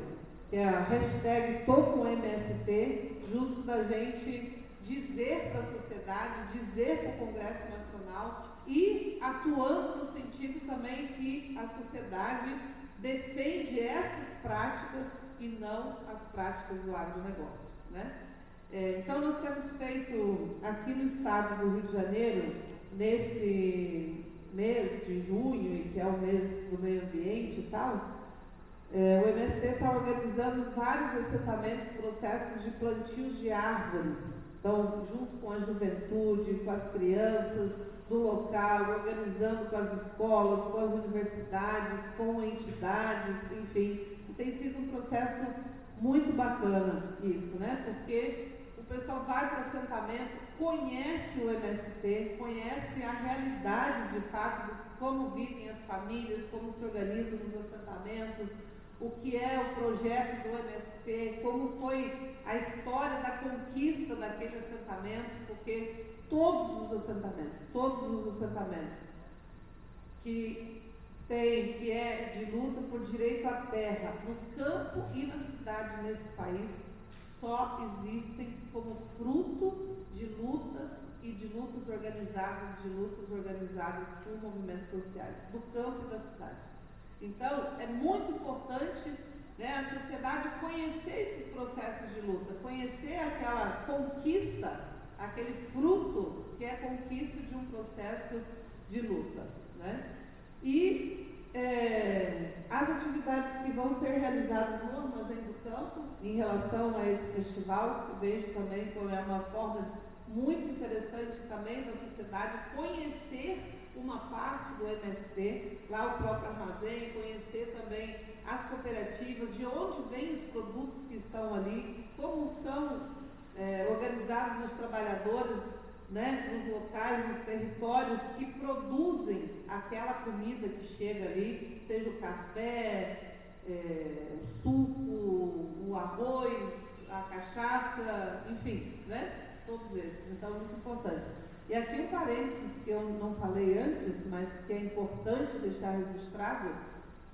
que é a hashtag #ToComMST, justo da gente dizer para a sociedade, dizer para o Congresso Nacional e atuando no sentido também que a sociedade defende essas práticas e não as práticas do agronegócio, né? Então, nós temos feito aqui no estado do Rio de Janeiro, nesse mês de junho, que é o mês do meio ambiente e tal, o MST está organizando vários assentamentos, processos de plantios de árvores. Então, junto com a juventude, com as crianças do local, organizando com as escolas, com as universidades, com entidades, enfim. Tem sido um processo muito bacana isso, né? Porque o pessoal vai para o assentamento, conhece o MST, conhece a realidade de fato de como vivem as famílias, como se organizam nos assentamentos, o que é o projeto do MST, como foi a história da conquista daquele assentamento, porque todos os assentamentos que é de luta por direito à terra, no campo e na cidade nesse país, só existem como fruto de lutas e de lutas organizadas por movimentos sociais, do campo e da cidade. Então, é muito importante, né, a sociedade conhecer esses processos de luta, conhecer aquela conquista, aquele fruto que é a conquista de um processo de luta, né? E as atividades que vão ser realizadas no Armazém do Campo, em relação a esse festival, eu vejo também como é uma forma muito interessante também da sociedade conhecer uma parte do MST, lá o próprio armazém, conhecer também as cooperativas, de onde vêm os produtos que estão ali, como são organizados os trabalhadores, né, nos locais, nos territórios que produzem aquela comida que chega ali, seja o café, o suco, o arroz, a cachaça, enfim, né, todos esses. Então, é muito importante. E aqui um parênteses que eu não falei antes, mas que é importante deixar registrado,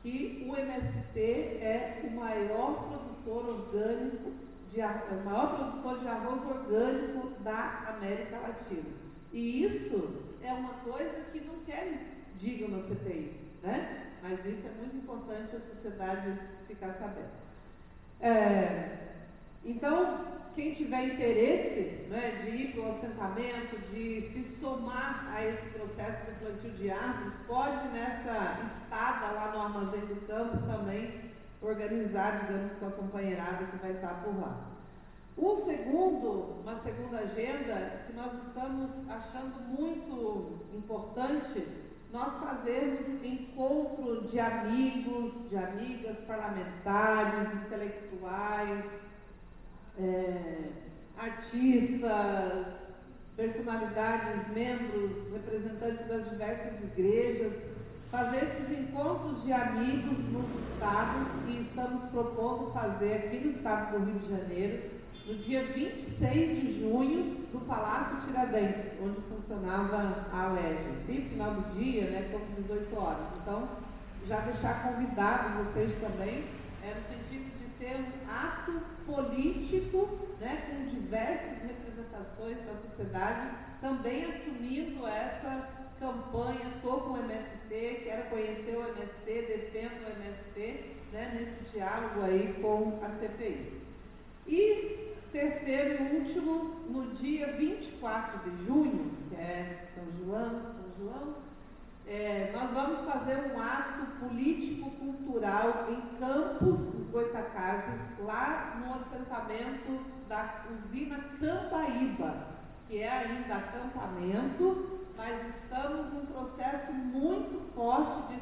que o MST é o maior produtor orgânico, o maior produtor de arroz orgânico da América Latina. E isso é uma coisa que não querem que digam na CPI, né? Mas isso é muito importante a sociedade ficar sabendo. Então, quem tiver interesse, né, de ir para o assentamento, de se somar a esse processo do plantio de árvores, pode nessa estada lá no Armazém do Campo também organizar, digamos, com a companheirada que vai estar por lá. Uma segunda agenda que nós estamos achando muito importante, nós fazermos encontro de amigos, de amigas parlamentares, intelectuais, artistas, personalidades, membros, representantes das diversas igrejas, fazer esses encontros de amigos nos estados, e estamos propondo fazer aqui no estado do Rio de Janeiro, no dia 26 de junho, no Palácio Tiradentes, onde funcionava a Alerj. E final do dia, né, como 18 horas. Então, já deixar convidado vocês também, no sentido de ter um ato político, né, com diversas representações da sociedade, também assumindo essa campanha, estou com o MST, quero conhecer o MST, defendo o MST, né, nesse diálogo aí com a CPI. E terceiro e último, no dia 24 de junho, que é São João, nós vamos fazer um ato político-cultural em Campos dos Goitacazes, lá no assentamento da usina Cambaíba, que é ainda acampamento, mas estamos num processo muito forte de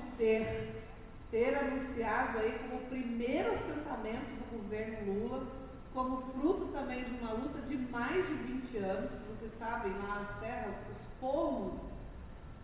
ter anunciado aí como o primeiro assentamento do governo Lula, como fruto também de uma luta de mais de 20 anos. Vocês sabem, lá as terras, os fornos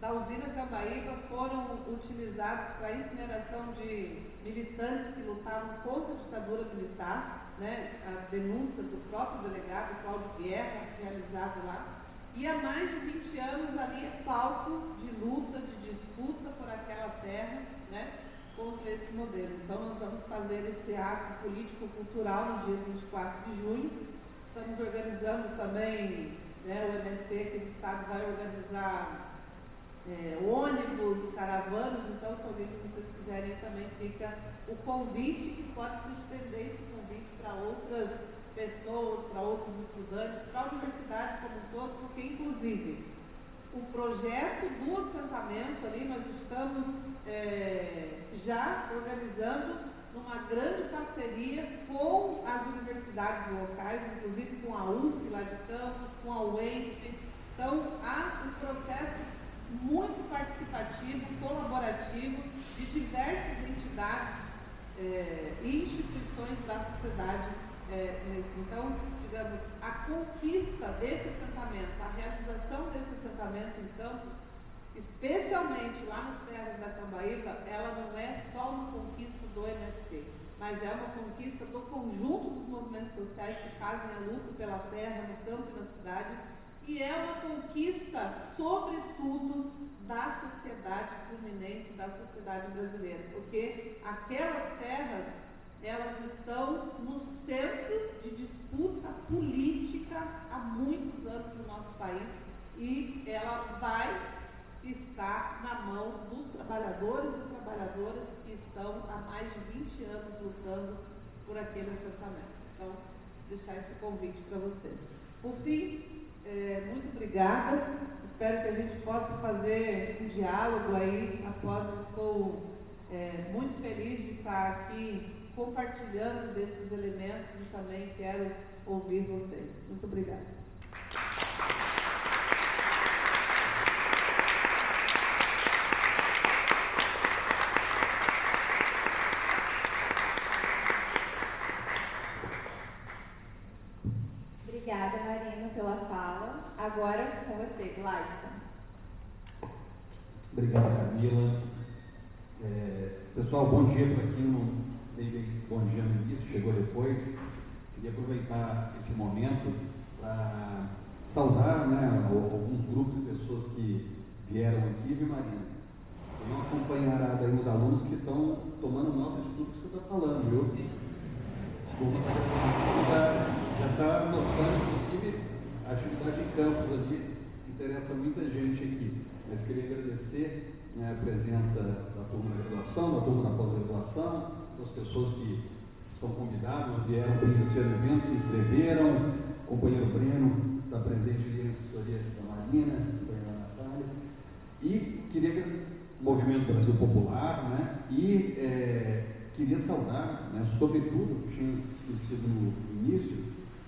da usina Cambaíba foram utilizados para a incineração de militantes que lutavam contra a ditadura militar, né? A denúncia do próprio delegado Cláudio Guerra, realizado lá. E há mais de 20 anos ali é palco de luta, de disputa por aquela terra, né, contra esse modelo. Então nós vamos fazer esse ato político-cultural no dia 24 de junho. Estamos organizando também, né, o MST aqui do estado vai organizar ônibus, caravanas. Então, se alguém que vocês quiserem também, fica o convite, que pode se estender esse convite para outras pessoas, para outros estudantes, para a universidade como um todo, porque inclusive o projeto do assentamento ali nós estamos já organizando numa grande parceria com as universidades locais, inclusive com a UF lá de Campos, com a UENF. Então há um processo muito participativo, colaborativo, de diversas entidades e instituições da sociedade nesse. Então, digamos, a conquista desse assentamento, a realização desse assentamento em Campos, especialmente lá nas terras da Cambaíba, ela não é só uma conquista do MST, mas é uma conquista do conjunto dos movimentos sociais que fazem a luta pela terra, no campo e na cidade, e é uma conquista, sobretudo, da sociedade fluminense, da sociedade brasileira, porque aquelas terras, elas estão no centro de disputa política há muitos anos no nosso país, e ela vai estar na mão dos trabalhadores e trabalhadoras que estão há mais de 20 anos lutando por aquele assentamento. Então, deixar esse convite para vocês. Por fim, muito obrigada. Espero que a gente possa fazer um diálogo aí após. Estou muito feliz de estar aqui compartilhando desses elementos e também quero ouvir vocês. Muito obrigada. Obrigada, Marina, pela fala. Agora com você, Gladson. Obrigado, Camila. Pessoal, bom dia para quem não dei bom dia no início, chegou depois. Queria aproveitar esse momento para saudar, né, alguns grupos de pessoas que vieram aqui, viu, Marina? Não acompanhará daí os alunos que estão tomando nota de tudo que você está falando, viu? Já está notando, inclusive, a atividade em campus ali, interessa muita gente aqui. Mas queria agradecer, né, a presença da turma da graduação, da turma da pós-graduação, das pessoas que são convidados, vieram conhecer o evento, se inscreveram, o companheiro Breno está presente ali na assessoria da Marina, a companheira Natália, e queria Movimento Brasil Popular, né, e queria saudar, né, sobretudo, tinha esquecido no início,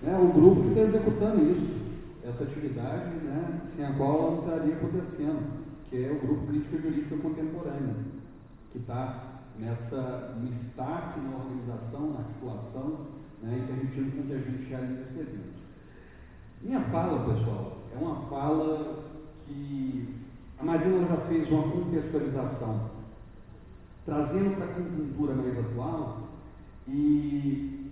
né, o grupo que está executando isso, essa atividade, né, sem a qual ela não estaria acontecendo, que é o Grupo Crítica Jurídica Contemporânea, que está no staff, na organização, na articulação, né, e permitindo com que a gente realize esse evento. Minha fala, pessoal, é uma fala que a Marina já fez uma contextualização, trazendo para a conjuntura mais atual, e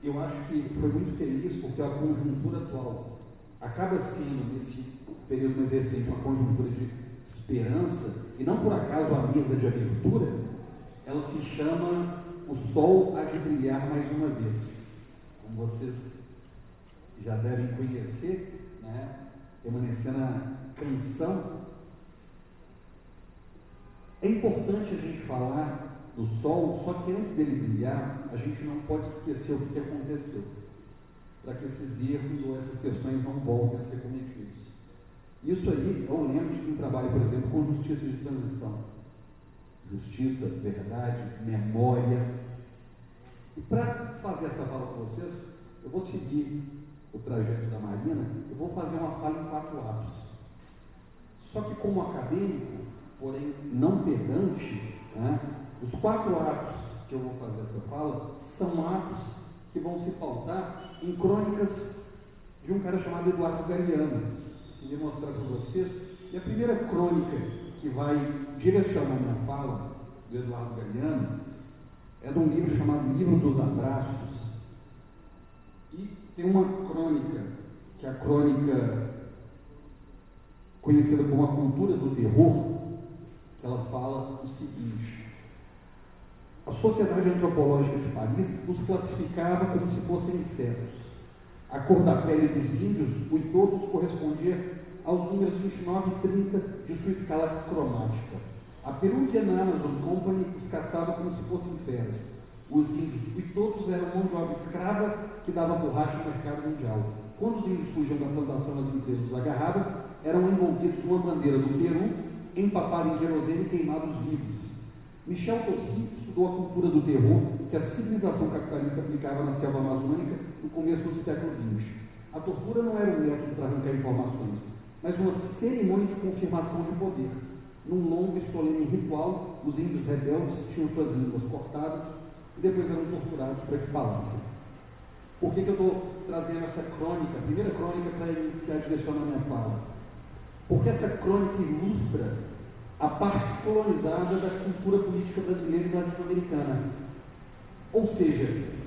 eu acho que foi muito feliz porque a conjuntura atual acaba sendo, nesse período mais recente, uma conjuntura de esperança, e não por acaso a mesa de abertura, ela se chama O Sol Há de Brilhar Mais Uma Vez. Como vocês já devem conhecer, né, permanecendo a canção, é importante a gente falar do sol, só que antes dele brilhar, a gente não pode esquecer o que aconteceu, para que esses erros ou essas questões não voltem a ser cometidos. Isso aí é o lema de quem trabalha, por exemplo, com justiça de transição. Justiça, verdade, memória. E para fazer essa fala com vocês, eu vou seguir o trajeto da Marina, eu vou fazer uma fala em 4 atos. Só que como acadêmico, porém não pedante, né, os 4 atos que eu vou fazer essa fala são atos que vão se pautar em crônicas de um cara chamado Eduardo Galeano. Queria mostrar para vocês, e a primeira crônica que vai direcionar minha fala, do Eduardo Galeano, é de um livro chamado Livro dos Abraços, e tem uma crônica, que é a crônica conhecida como A Cultura do Terror, que ela fala o seguinte: a Sociedade Antropológica de Paris os classificava como se fossem insetos. A cor da pele dos índios, todos correspondia aos números 29 e 30 de sua escala cromática. A Peruvian Amazon Company os caçava como se fossem feras. Os índios todos eram mão de obra escrava que dava borracha no mercado mundial. Quando os índios fugiam da plantação, as empresas os agarravam, eram envolvidos numa bandeira do Peru, empapada em querosene e queimados vivos. Michel Tossi estudou a cultura do terror que a civilização capitalista aplicava na selva amazônica no começo do século XX. A tortura não era um método para arrancar informações, mas uma cerimônia de confirmação de poder. Num longo e solene ritual, os índios rebeldes tinham suas línguas cortadas e depois eram torturados para que falassem. Por que eu estou trazendo essa crônica, a primeira crônica, para iniciar direcionando a minha fala? Porque essa crônica ilustra a parte colonizada da cultura política brasileira e latino-americana. Ou seja,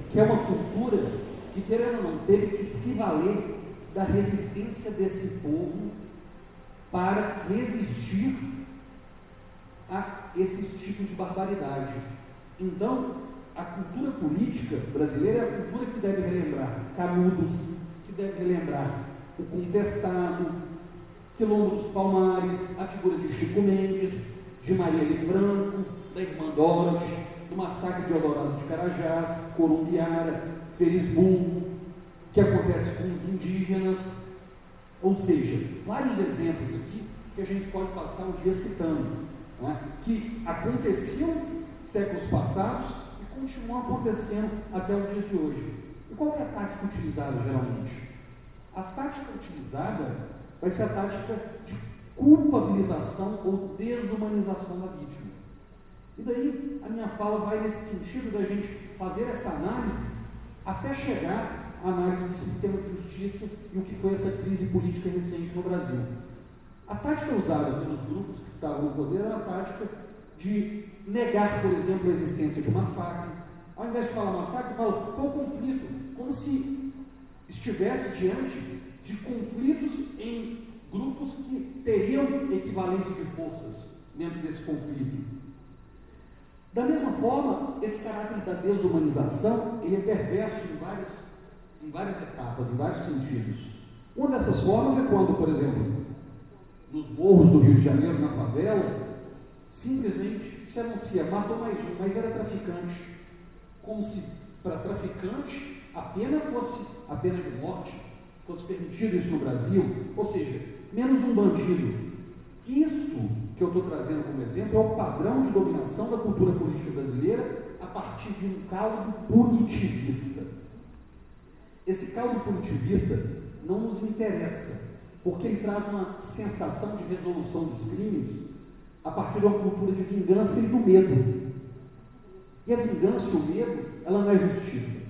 que é uma cultura que, querendo ou não, teve que se valer da resistência desse povo para resistir a esses tipos de barbaridade. Então, a cultura política brasileira é a cultura que deve relembrar Canudos, que deve relembrar o Contestado, Quilombo dos Palmares, a figura de Chico Mendes, de Marielle Franco, da irmã Dorothy, do massacre de Eldorado de Carajás, Corumbiara, Felisburgo, que acontece com os indígenas, ou seja, vários exemplos aqui que a gente pode passar o dia citando, né, que aconteciam séculos passados e continuam acontecendo até os dias de hoje. E qual é a tática utilizada geralmente? A tática utilizada vai ser a tática de culpabilização ou desumanização da vítima. E daí a minha fala vai nesse sentido da gente fazer essa análise até chegar à análise do sistema de justiça e o que foi essa crise política recente no Brasil. A tática usada pelos grupos que estavam no poder era a tática de negar, por exemplo, a existência de um massacre. Ao invés de falar massacre, fala, foi um conflito, como se estivesse diante de conflitos em grupos que teriam equivalência de forças dentro desse conflito. Da mesma forma, esse caráter da desumanização, ele é perverso em várias etapas, em vários sentidos. Uma dessas formas é quando, por exemplo, nos morros do Rio de Janeiro, na favela, simplesmente se anuncia, matou mais um, mas era traficante. Como se para traficante a pena fosse a pena de morte, fosse permitido isso no Brasil, ou seja, menos um bandido. Isso que eu estou trazendo como exemplo é o padrão de dominação da cultura política brasileira a partir de um caldo punitivista. Esse caldo punitivista não nos interessa, porque ele traz uma sensação de resolução dos crimes a partir de uma cultura de vingança e do medo. E a vingança e o medo, ela não é justiça.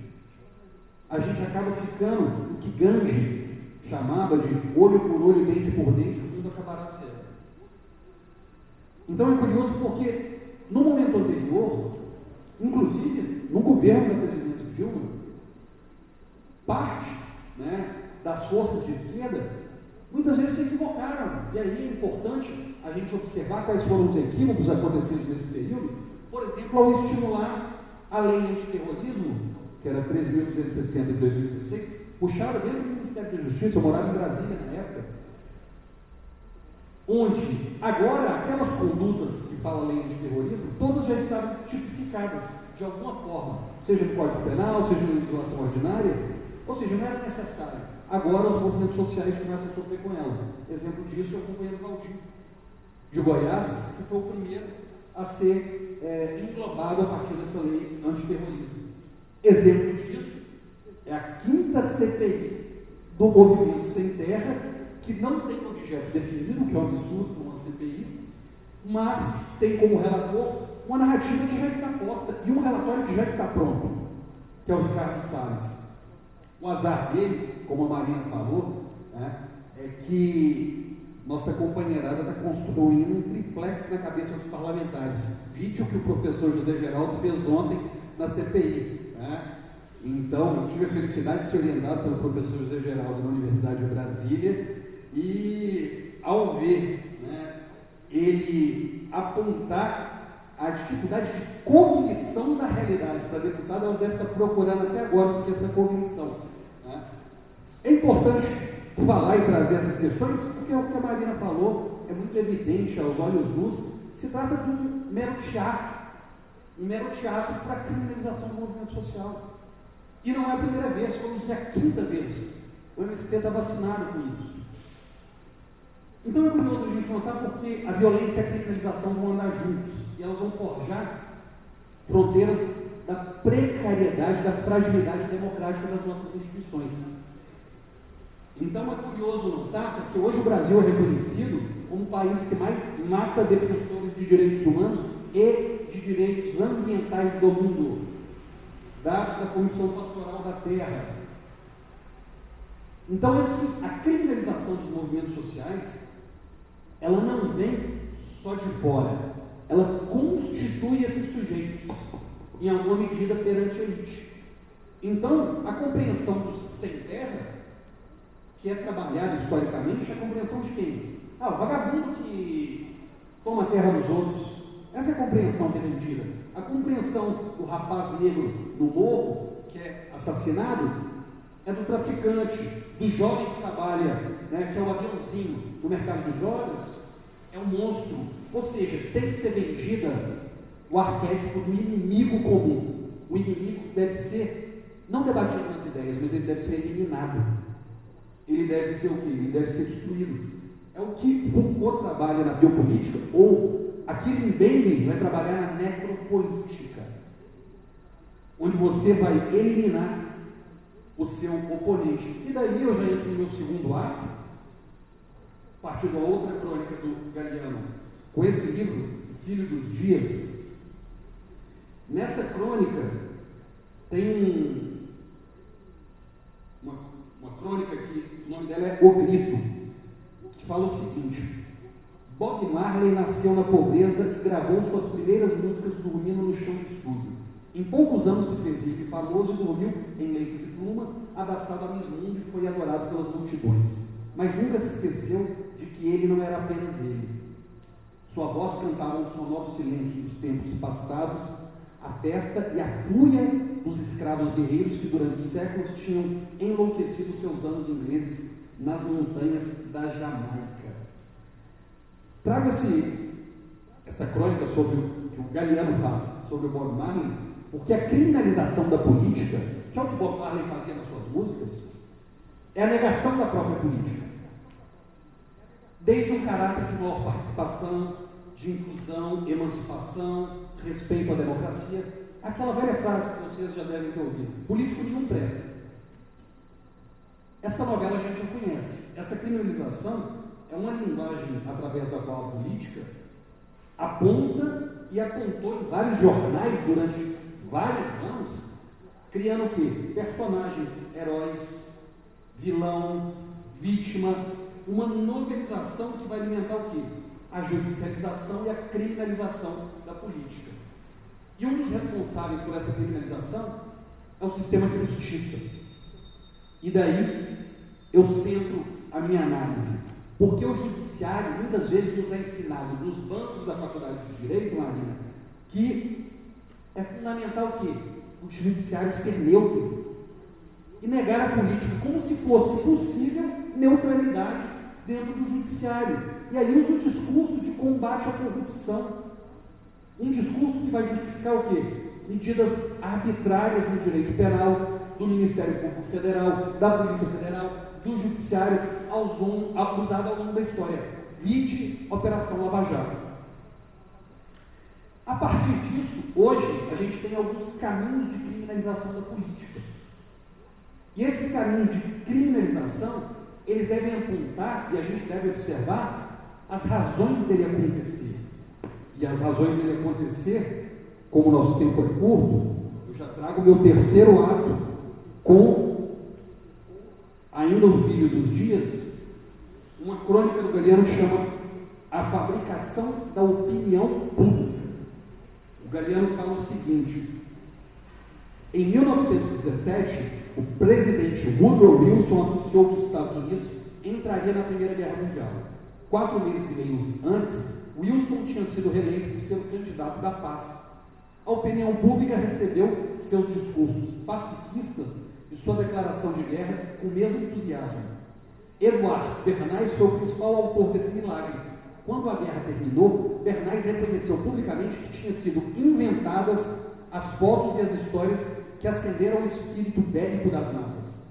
A gente acaba ficando o que Gandhi chamava de olho por olho, dente por dente, o mundo acabará cego. Então é curioso porque no momento anterior, inclusive no governo da presidente Dilma, parte, das forças de esquerda muitas vezes se equivocaram. E aí é importante a gente observar quais foram os equívocos acontecidos nesse período. Por exemplo, ao estimular a lei antiterrorismo, que era 13.260 de 2016, puxada dentro do Ministério da Justiça. Eu morava em Brasília na época, onde agora aquelas condutas que fala a lei antiterrorismo, todas já estavam tipificadas de alguma forma, seja no Código Penal, seja na legislação ordinária, ou seja, não era necessário. Agora os movimentos sociais começam a sofrer com ela. Exemplo disso é o companheiro Valdir, de Goiás, que foi o primeiro a ser englobado a partir dessa lei antiterrorismo. Exemplo disso é a 5ª CPI do Movimento Sem Terra, que não tem objeto definido, que é um absurdo uma CPI, mas tem como relator uma narrativa que já está posta e um relatório que já está pronto, que é o Ricardo Salles. O azar dele, como a Marina falou, é que nossa companheirada está construindo um triplex na cabeça dos parlamentares. Vídeo que o professor José Geraldo fez ontem na CPI. Então, eu tive a felicidade de ser orientado pelo professor José Geraldo na Universidade de Brasília e, ao ver ele apontar a dificuldade de cognição da realidade para a deputada, ela deve estar procurando até agora o que é essa cognição. É importante falar e trazer essas questões, porque é o que a Marina falou, é muito evidente aos olhos nus. Se trata de um mero teatro para a criminalização do movimento social. E não é a primeira vez, como isso é a 5ª vez. O MST está vacinado com isso. Então é curioso a gente notar porque a violência e a criminalização vão andar juntos, e elas vão forjar fronteiras da precariedade, da fragilidade democrática das nossas instituições. Então é curioso notar, porque hoje o Brasil é reconhecido como o país que mais mata defensores de direitos humanos e de direitos ambientais do mundo, dados da Comissão Pastoral da Terra. Então a criminalização dos movimentos sociais, ela não vem só de fora, ela constitui esses sujeitos, em alguma medida, perante a elite. Então, a compreensão do sem terra, que é trabalhada historicamente, é a compreensão de quem? O vagabundo que toma a terra dos outros. Essa é a compreensão que é vendida. A compreensão do rapaz negro no morro, que é assassinado, é do traficante, do jovem que trabalha, que é o aviãozinho no mercado de drogas, é um monstro. Ou seja, tem que ser vendida o arquétipo do inimigo comum. O inimigo que deve ser, não debatido nas ideias, mas ele deve ser eliminado. Ele deve ser o quê? Ele deve ser destruído. É o que Foucault trabalha na biopolítica, ou Achille Mbembe vai trabalhar na necropolítica, onde você vai eliminar o seu oponente. E daí eu já entro no meu segundo ato, a partir da outra crônica do Galiano, com esse livro, Filho dos Dias. Nessa crônica tem uma crônica que o nome dela é O Grito, que fala o seguinte: Bob Marley nasceu na pobreza e gravou suas primeiras músicas dormindo no chão do estúdio. Em poucos anos se fez rico e famoso e dormiu em leito de pluma, abraçado a Mismundo e foi adorado pelas multidões. Mas nunca se esqueceu de que ele não era apenas ele. Sua voz cantava um sonoro silêncio dos tempos passados, a festa e a fúria dos escravos guerreiros que durante séculos tinham enlouquecido seus anos ingleses nas montanhas da Jamaica. Trago essa crônica sobre o que o Galiano faz sobre o Bob Marley, porque a criminalização da política, que é o que Bob Marley fazia nas suas músicas, é a negação da própria política. Desde um caráter de maior participação, de inclusão, emancipação, respeito à democracia, aquela velha frase que vocês já devem ter ouvido: político nenhum presta. Essa novela a gente já conhece. Essa criminalização é uma linguagem através da qual a política aponta e apontou em vários jornais durante vários anos, criando o quê? Personagens, heróis, vilão, vítima, uma novelização que vai alimentar o quê? A judicialização e a criminalização da política. E um dos responsáveis por essa criminalização é o sistema de justiça. E daí eu centro a minha análise. Porque o judiciário muitas vezes nos é ensinado nos bancos da faculdade de Direito, Marina, que é fundamental o quê? O judiciário ser neutro e negar a política, como se fosse possível neutralidade dentro do judiciário. E aí usa o discurso de combate à corrupção, um discurso que vai justificar o quê? Medidas arbitrárias no direito penal, do Ministério Público Federal, da Polícia Federal, do Judiciário, usado ao longo da história. Vide Operação Lava Jato. A partir disso, hoje, a gente tem alguns caminhos de criminalização da política. E esses caminhos de criminalização, eles devem apontar, e a gente deve observar, as razões dele acontecer. E as razões dele acontecer, como o nosso tempo é curto, eu já trago o meu terceiro ato com ainda o Filho dos Dias, uma crônica do Galiano chama A Fabricação da Opinião Pública. O Galiano fala o seguinte: em 1917, o presidente Woodrow Wilson anunciou que os Estados Unidos entraria na Primeira Guerra Mundial. 4 meses e meio antes, Wilson tinha sido reeleito por ser o candidato da paz. A opinião pública recebeu seus discursos pacifistas e sua declaração de guerra com o mesmo entusiasmo. Edward Bernays foi o principal autor desse milagre. Quando a guerra terminou, Bernays reconheceu publicamente que tinham sido inventadas as fotos e as histórias que acenderam o espírito bélico das massas.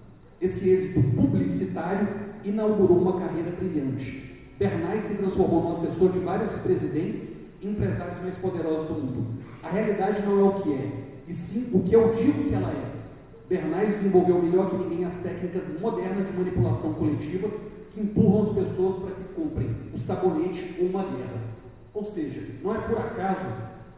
Esse êxito publicitário inaugurou uma carreira brilhante. Bernays se transformou no assessor de vários presidentes e empresários mais poderosos do mundo. A realidade não é o que é, e sim o que eu digo que ela é. Bernays desenvolveu melhor que ninguém as técnicas modernas de manipulação coletiva que empurram as pessoas para que comprem o sabonete ou uma guerra. Ou seja, não é por acaso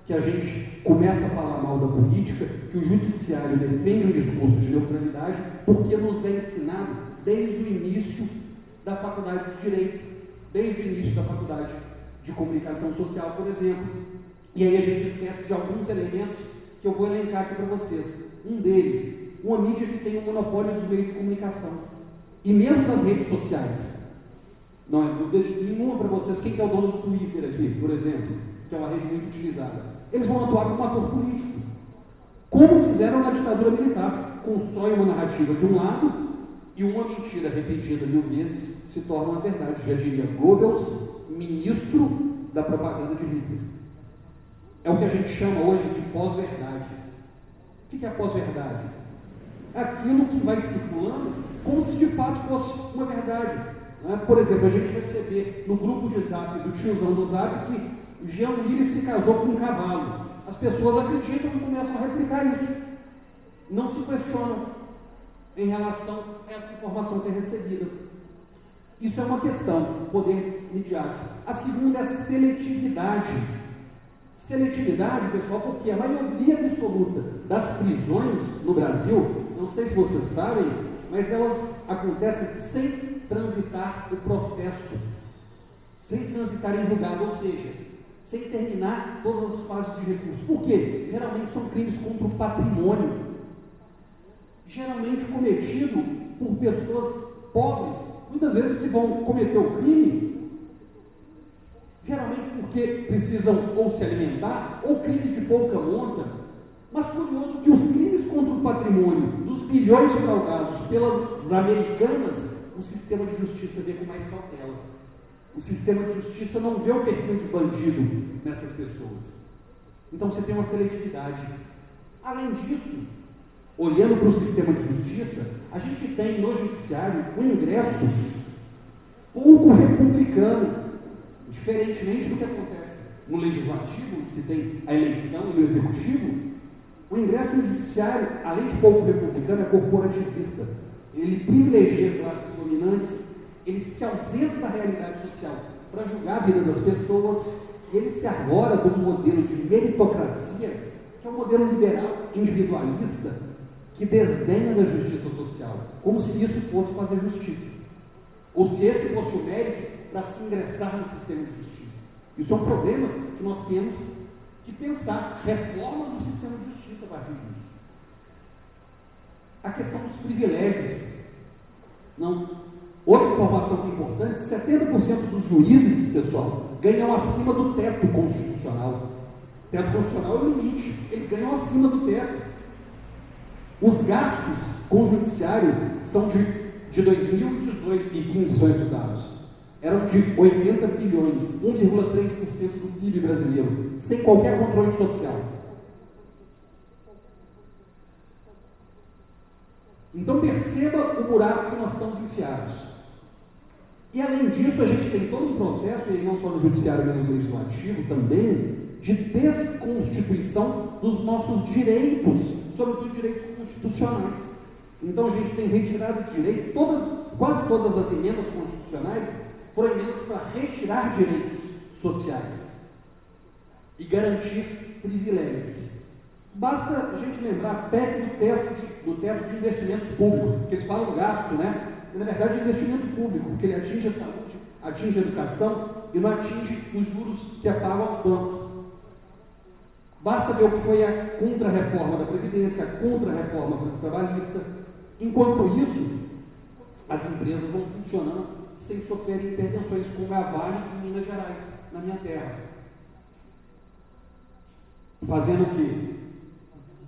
que a gente começa a falar mal da política, que o judiciário defende um discurso de neutralidade, porque nos é ensinado desde o início da faculdade de Direito, desde o início da faculdade de Comunicação Social, por exemplo. E aí a gente esquece de alguns elementos que eu vou elencar aqui para vocês. Um deles, uma mídia que tem um monopólio dos meios de comunicação. E mesmo das redes sociais. Não é dúvida nenhuma para vocês quem que é o dono do Twitter aqui, por exemplo, que é uma rede muito utilizada. Eles vão atuar como ator político. Como fizeram na ditadura militar. Constrói uma narrativa de um lado e uma mentira repetida 1000 vezes se torna uma verdade. Já diria Goebbels, ministro da propaganda de Hitler. É o que a gente chama hoje de pós-verdade. O que é a pós-verdade? Aquilo que vai circulando como se de fato fosse uma verdade. Por exemplo, a gente receber no grupo de Zap do tiozão do Zap que Jean Willis se casou com um cavalo. As pessoas acreditam e começam a replicar isso. Não se questionam em relação a essa informação que é recebida. Isso é uma questão, poder midiático. A segunda é a seletividade. Seletividade, pessoal, porque a maioria absoluta das prisões no Brasil, não sei se vocês sabem, mas elas acontecem sem transitar o processo, sem transitar em julgado, ou seja, sem terminar todas as fases de recurso. Por quê? Geralmente são crimes contra o patrimônio, geralmente cometido por pessoas pobres, muitas vezes que vão cometer o crime, geralmente porque precisam ou se alimentar, ou crimes de pouca monta. Mas curioso que os crimes contra o patrimônio dos bilhões fraudados pelas americanas, o sistema de justiça vê com mais cautela. O sistema de justiça não vê o perfil de bandido nessas pessoas. Então você tem uma seletividade. Além disso, olhando para o sistema de justiça, a gente tem no judiciário um ingresso pouco republicano, diferentemente do que acontece no legislativo, onde se tem a eleição e no executivo. O ingresso no judiciário, além de pouco republicano, é corporativista. Ele privilegia classes dominantes, ele se ausenta da realidade social para julgar a vida das pessoas, e ele se arvora do modelo de meritocracia, que é um modelo liberal, individualista, que desdenha da justiça social, como se isso fosse fazer justiça, ou se esse fosse o mérito para se ingressar no sistema de justiça. Isso é um problema que nós temos que pensar, reformas do sistema de justiça a partir disso. A questão dos privilégios. Outra informação que é importante: 70% dos juízes, pessoal, ganham acima do teto constitucional. O teto constitucional é o limite, eles ganham acima do teto. Os gastos com o judiciário são de 2015 são esses dados. Eram de 80 bilhões, 1,3% do PIB brasileiro, sem qualquer controle social. Então perceba o buraco que nós estamos enfiados. E além disso, a gente tem todo um processo, e não só no judiciário, mas no legislativo também, de desconstituição dos nossos direitos, sobretudo direitos constitucionais. Então a gente tem retirado de direito, quase todas as emendas constitucionais foram emendas para retirar direitos sociais e garantir privilégios. Basta a gente lembrar a PEC do teto de investimentos públicos, que eles falam gasto, né? E, na verdade é investimento público, porque ele atinge a saúde, atinge a educação e não atinge os juros que é pago aos bancos. Basta ver o que foi a contra-reforma da Previdência, a contra-reforma trabalhista. Enquanto isso, as empresas vão funcionando sem sofrer intervenções, como a Vale em Minas Gerais, na minha terra. Fazendo o quê?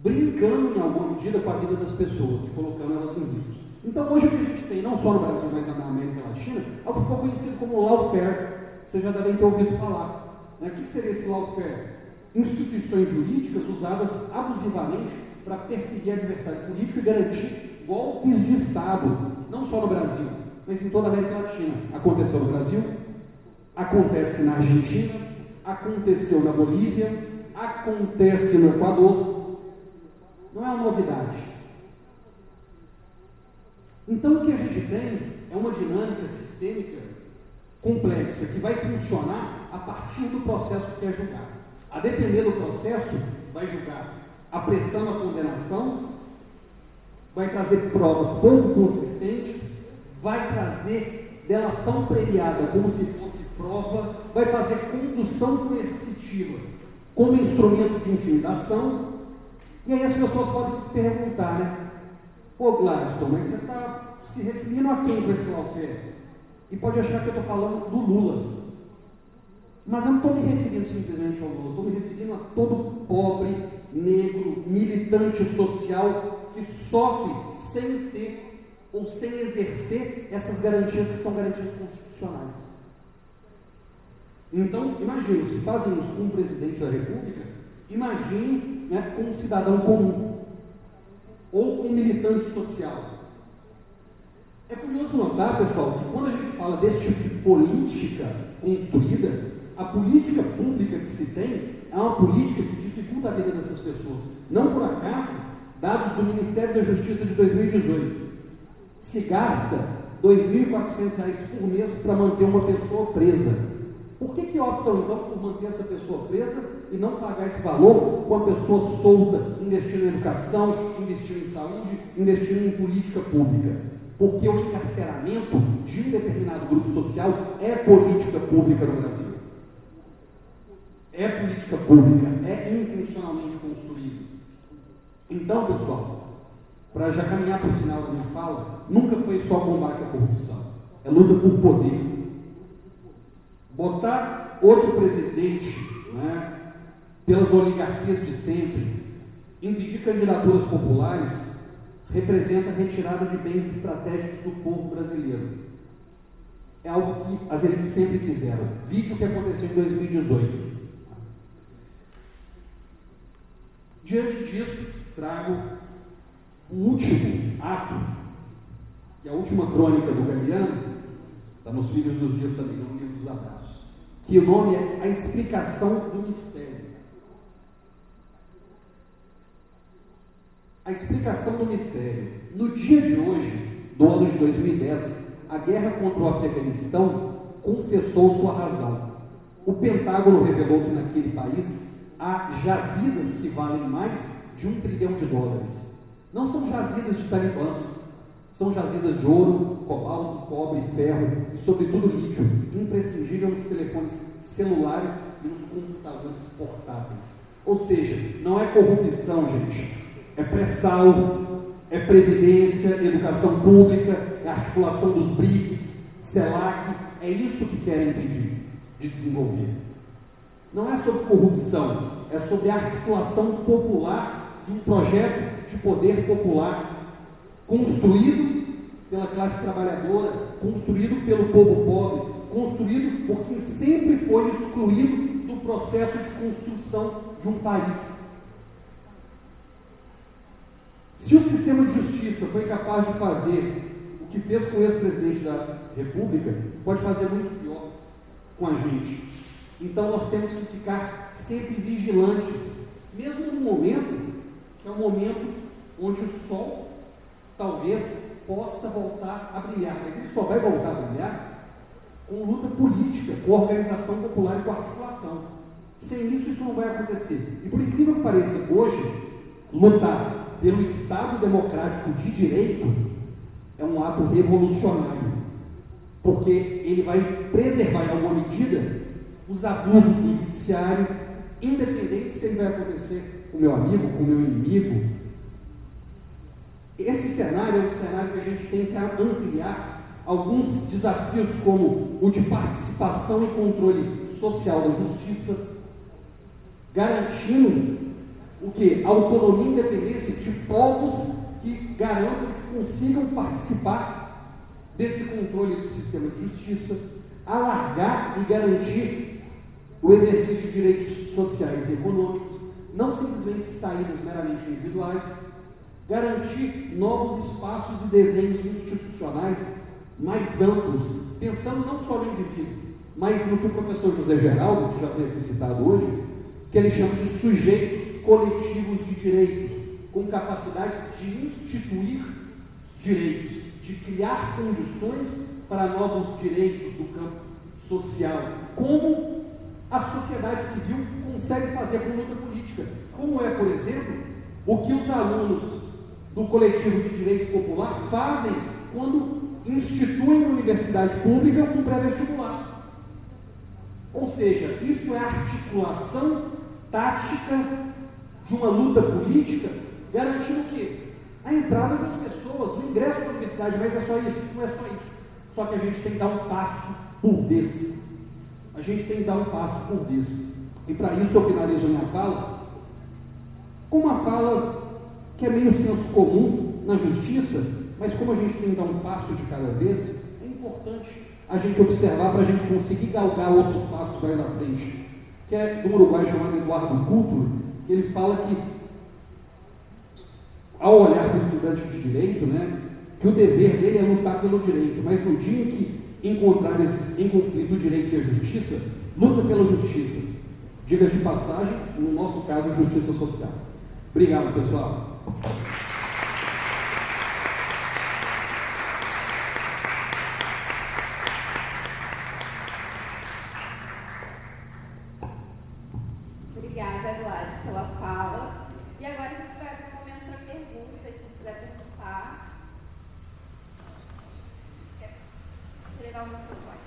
Brincando em alguma medida com a vida das pessoas e colocando elas em riscos. Então hoje o que a gente tem, não só no Brasil, mas na América Latina, é o que ficou conhecido como lawfare. Vocês já devem ter ouvido falar. O que seria esse lawfare? Instituições jurídicas usadas abusivamente para perseguir adversário político e garantir golpes de Estado, não só no Brasil, mas em toda a América Latina. Aconteceu no Brasil, acontece na Argentina, aconteceu na Bolívia, acontece no Equador. Não é uma novidade. Então o que a gente tem é uma dinâmica sistêmica complexa que vai funcionar a partir do processo que quer julgar. A depender do processo, vai julgar apressando a condenação, vai trazer provas pouco consistentes, vai trazer delação premiada como se fosse prova, vai fazer condução coercitiva como instrumento de intimidação. E aí as pessoas podem se perguntar, né? Pô, Gladstone, mas você está se referindo a quem com esse lawfare? E pode achar que eu estou falando do Lula. Mas eu não estou me referindo simplesmente ao Lula, estou me referindo a todo pobre, negro, militante social que sofre sem ter ou sem exercer essas garantias que são garantias constitucionais. Então, imagine, se fazem isso com o presidente da República, imagine, né, com um cidadão comum ou com um militante social. É curioso notar, pessoal, que quando a gente fala desse tipo de política construída, a política pública que se tem é uma política que dificulta a vida dessas pessoas. Não por acaso, dados do Ministério da Justiça de 2018, se gasta R$ 2.400 por mês para manter uma pessoa presa. Por que optam então por manter essa pessoa presa e não pagar esse valor com a pessoa solta, investindo em educação, investindo em saúde, investindo em política pública? Porque o encarceramento de um determinado grupo social é política pública no Brasil. é política pública, é intencionalmente construído. Então, pessoal, para já caminhar para o final da minha fala, nunca foi só combate à corrupção, é luta por poder. Botar outro presidente, né, pelas oligarquias de sempre, impedir candidaturas populares, representa a retirada de bens estratégicos do povo brasileiro. É algo que as elites sempre quiseram. Vide o que aconteceu em 2018. Diante disso, trago o último ato e a última crônica do Galiano, está nos Filhos dos Dias também, no livro dos Abraços, que o nome é A Explicação do Mistério. A explicação do mistério. No dia de hoje, do ano de 2010, a guerra contra o Afeganistão confessou sua razão. O Pentágono revelou que naquele país há jazidas que valem mais de $1 trilhão. Não são jazidas de talibãs, são jazidas de ouro, cobalto, cobre, ferro e, sobretudo, lítio, imprescindível nos telefones celulares e nos computadores portáteis. Ou seja, não é corrupção, gente. É pré-sal, é previdência, educação pública, é articulação dos BRICS, CELAC, é isso que querem impedir de desenvolver. Não é sobre corrupção, é sobre a articulação popular de um projeto de poder popular construído pela classe trabalhadora, construído pelo povo pobre, construído por quem sempre foi excluído do processo de construção de um país. Se o sistema de justiça foi capaz de fazer o que fez com o ex-presidente da República, pode fazer muito pior com a gente. Então nós temos que ficar sempre vigilantes, mesmo no momento que é um momento onde o sol talvez possa voltar a brilhar, mas ele só vai voltar a brilhar com luta política, com organização popular e com articulação. Sem isso não vai acontecer. E por incrível que pareça, hoje, lutar pelo Estado democrático de direito é um ato revolucionário, porque ele vai preservar em alguma medida os abusos do judiciário, independente se ele vai acontecer com o meu amigo, com o meu inimigo. Esse cenário é um cenário que a gente tem que ampliar alguns desafios, como o de participação e controle social da justiça, garantindo o que? Autonomia e independência de povos que garantam que consigam participar desse controle do sistema de justiça, alargar e garantir o exercício de direitos sociais e econômicos, não simplesmente saídas meramente individuais, garantir novos espaços e desenhos institucionais mais amplos, pensando não só no indivíduo, mas no que o professor José Geraldo, que já foi aqui citado hoje, que ele chama de sujeitos coletivos de direitos, com capacidades de instituir direitos, de criar condições para novos direitos do campo social, como a sociedade civil consegue fazer com luta política, como é, por exemplo, o que os alunos do coletivo de direito popular fazem quando instituem na universidade pública um pré-vestibular. Ou seja, isso é a articulação tática de uma luta política, garantindo o quê? A entrada das pessoas, o ingresso na universidade, mas é só isso? Não é só isso. Só que a gente tem que dar um passo por vez. A gente tem que dar um passo por vez. E para isso eu finalizo a minha fala com uma fala que é meio senso comum na justiça, mas como a gente tem que dar um passo de cada vez, é importante a gente observar para a gente conseguir galgar outros passos mais à frente, que é do uruguai chamado Eduardo Culto, que ele fala que, ao olhar para o estudante de direito, né, que o dever dele é lutar pelo direito, mas no dia em que encontrar em conflito o direito e a justiça, luta pela justiça. Diga-se de passagem, no nosso caso, justiça social. Obrigado, pessoal. Obrigada, Vlad, pela fala. E agora a gente vai para o momento para perguntas, se quiser perguntar. Quer levar o microfone?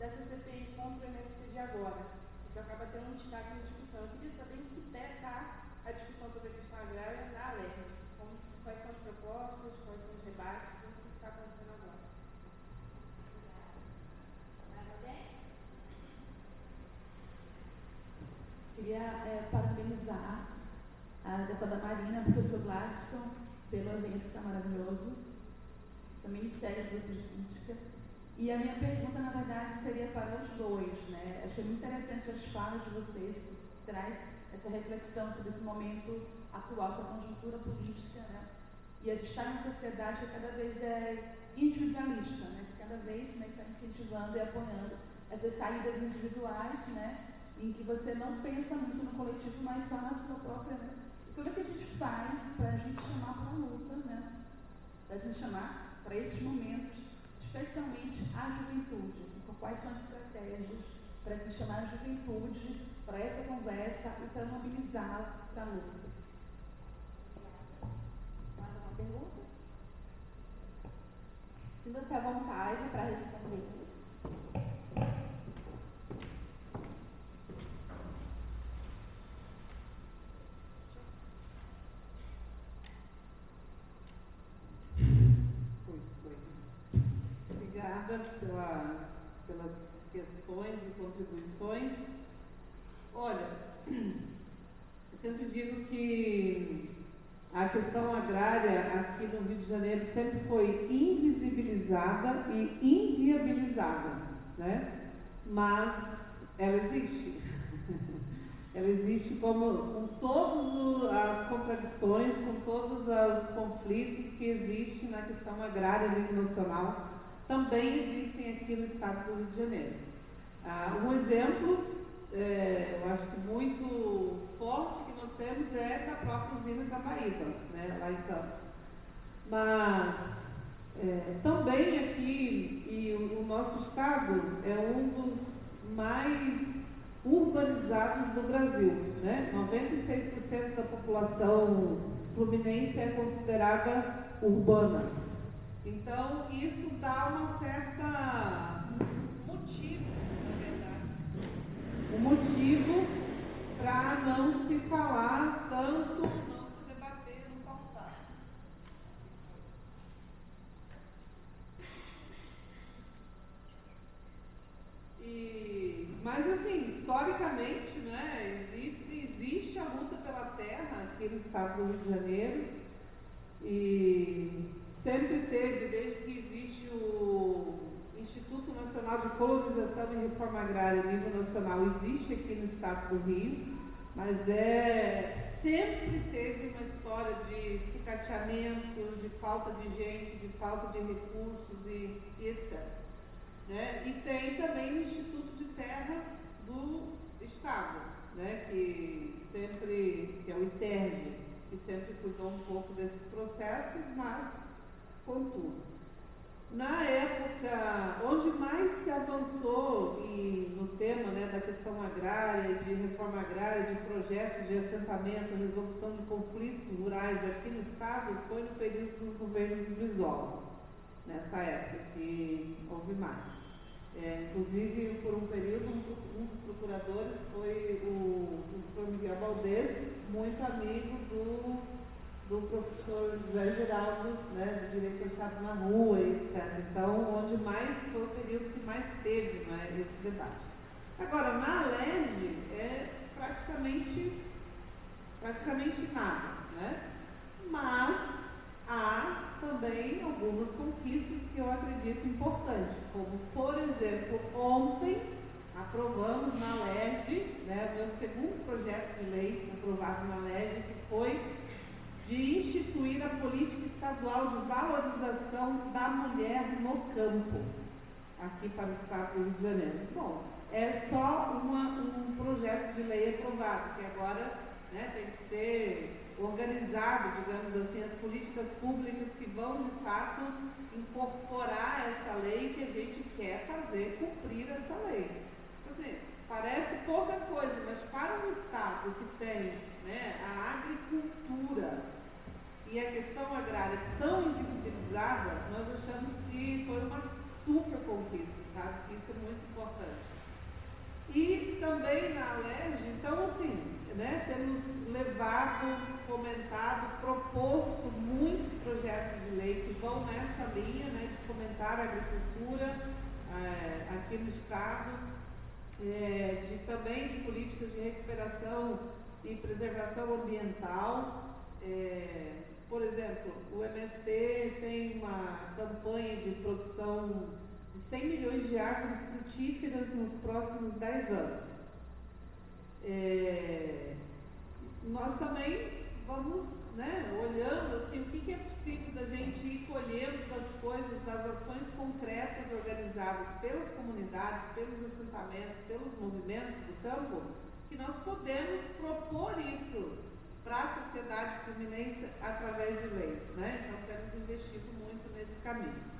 dessa CPI contra o MST de agora. Isso acaba tendo um destaque na discussão. Eu queria saber em que pé está a discussão sobre a questão agrária na ALERJ. Quais são as propostas, quais são os debates, como isso está acontecendo agora. Queria parabenizar a deputada Marina, o professor Gladstone, pelo evento que está maravilhoso. Também integra o grupo de crítica. E a minha pergunta, na verdade, seria para os dois, né? Achei muito interessante as falas de vocês, que traz essa reflexão sobre esse momento atual, essa conjuntura política, né? E a gente está em uma sociedade que cada vez é individualista, né? Que cada vez está incentivando e apoiando essas saídas individuais, né? Em que você não pensa muito no coletivo, mas só na sua própria, né? E como é que a gente faz para a gente chamar para a luta, né? Para a gente chamar para esses momentos, especialmente a juventude, assim, quais são as estratégias para a gente chamar a juventude para essa conversa e para mobilizá-la para a luta. Mais alguma pergunta? Sinta-se à vontade para responder. Obrigada pelas questões e contribuições. Olha, eu sempre digo que a questão agrária aqui no Rio de Janeiro sempre foi invisibilizada e inviabilizada, né? Mas ela existe. Ela existe com todas as contradições, com todos os conflitos que existem na questão agrária a nível nacional, também existem aqui no estado do Rio de Janeiro. Um exemplo, eu acho que muito forte que nós temos é da própria usina Cabaíba, né, lá em Campos. Mas também aqui, e o nosso estado é um dos mais urbanizados do Brasil, né? 96% da população fluminense é considerada urbana. Então, isso dá uma certa motivo, na verdade, um motivo para não se falar tanto, não se debater, não pautar. Mas assim, historicamente, né, existe a luta pela terra aqui no estado do Rio de Janeiro e sempre teve, desde que existe o Instituto Nacional de Colonização e Reforma Agrária a nível nacional, existe aqui no estado do Rio, mas sempre teve uma história de sucateamento, de falta de gente, de falta de recursos e etc. Né? E tem também o Instituto de Terras do Estado, né? que é o ITERJ, que sempre cuidou um pouco desses processos, mas, contudo, na época onde mais se avançou no tema, né, da questão agrária, de reforma agrária, de projetos de assentamento, resolução de conflitos rurais aqui no Estado, foi no período dos governos do Brizola, nessa época que houve mais. Inclusive, por um período, um dos procuradores foi o professor Miguel Valdez, muito amigo do professor José Geraldo, né, do direito fechado na rua, etc. Então, onde mais foi o período que mais teve, né, esse debate. Agora, na ALERJ é praticamente nada, né? Mas há também algumas conquistas que eu acredito importantes, como, por exemplo, ontem aprovamos na ALERJ, né, o meu segundo projeto de lei aprovado na ALERJ, que foi de instituir a política estadual de valorização da mulher no campo, aqui para o estado do Rio de Janeiro. Bom, é só um projeto de lei aprovado, que agora, né, tem que ser organizado, digamos assim, as políticas públicas que vão, de fato, incorporar essa lei que a gente quer fazer cumprir essa lei. Assim, parece pouca coisa, mas para um estado que tem, né, a agricultura e a questão agrária tão invisibilizada, nós achamos que foi uma super conquista. conquista, sabe? Que isso é muito importante. E também na Alerj, então assim, né, temos levado, fomentado, proposto muitos projetos de lei que vão nessa linha, né, de fomentar a agricultura aqui no Estado, também de políticas de recuperação e preservação ambiental. Por exemplo, o MST tem uma campanha de produção de 100 milhões de árvores frutíferas nos próximos 10 anos. Nós também vamos, né, olhando assim, o que é possível da gente ir colhendo das coisas, das ações concretas organizadas pelas comunidades, pelos assentamentos, pelos movimentos do campo, que nós podemos propor isso para a sociedade fluminense através de leis, né? Então temos investido muito nesse caminho.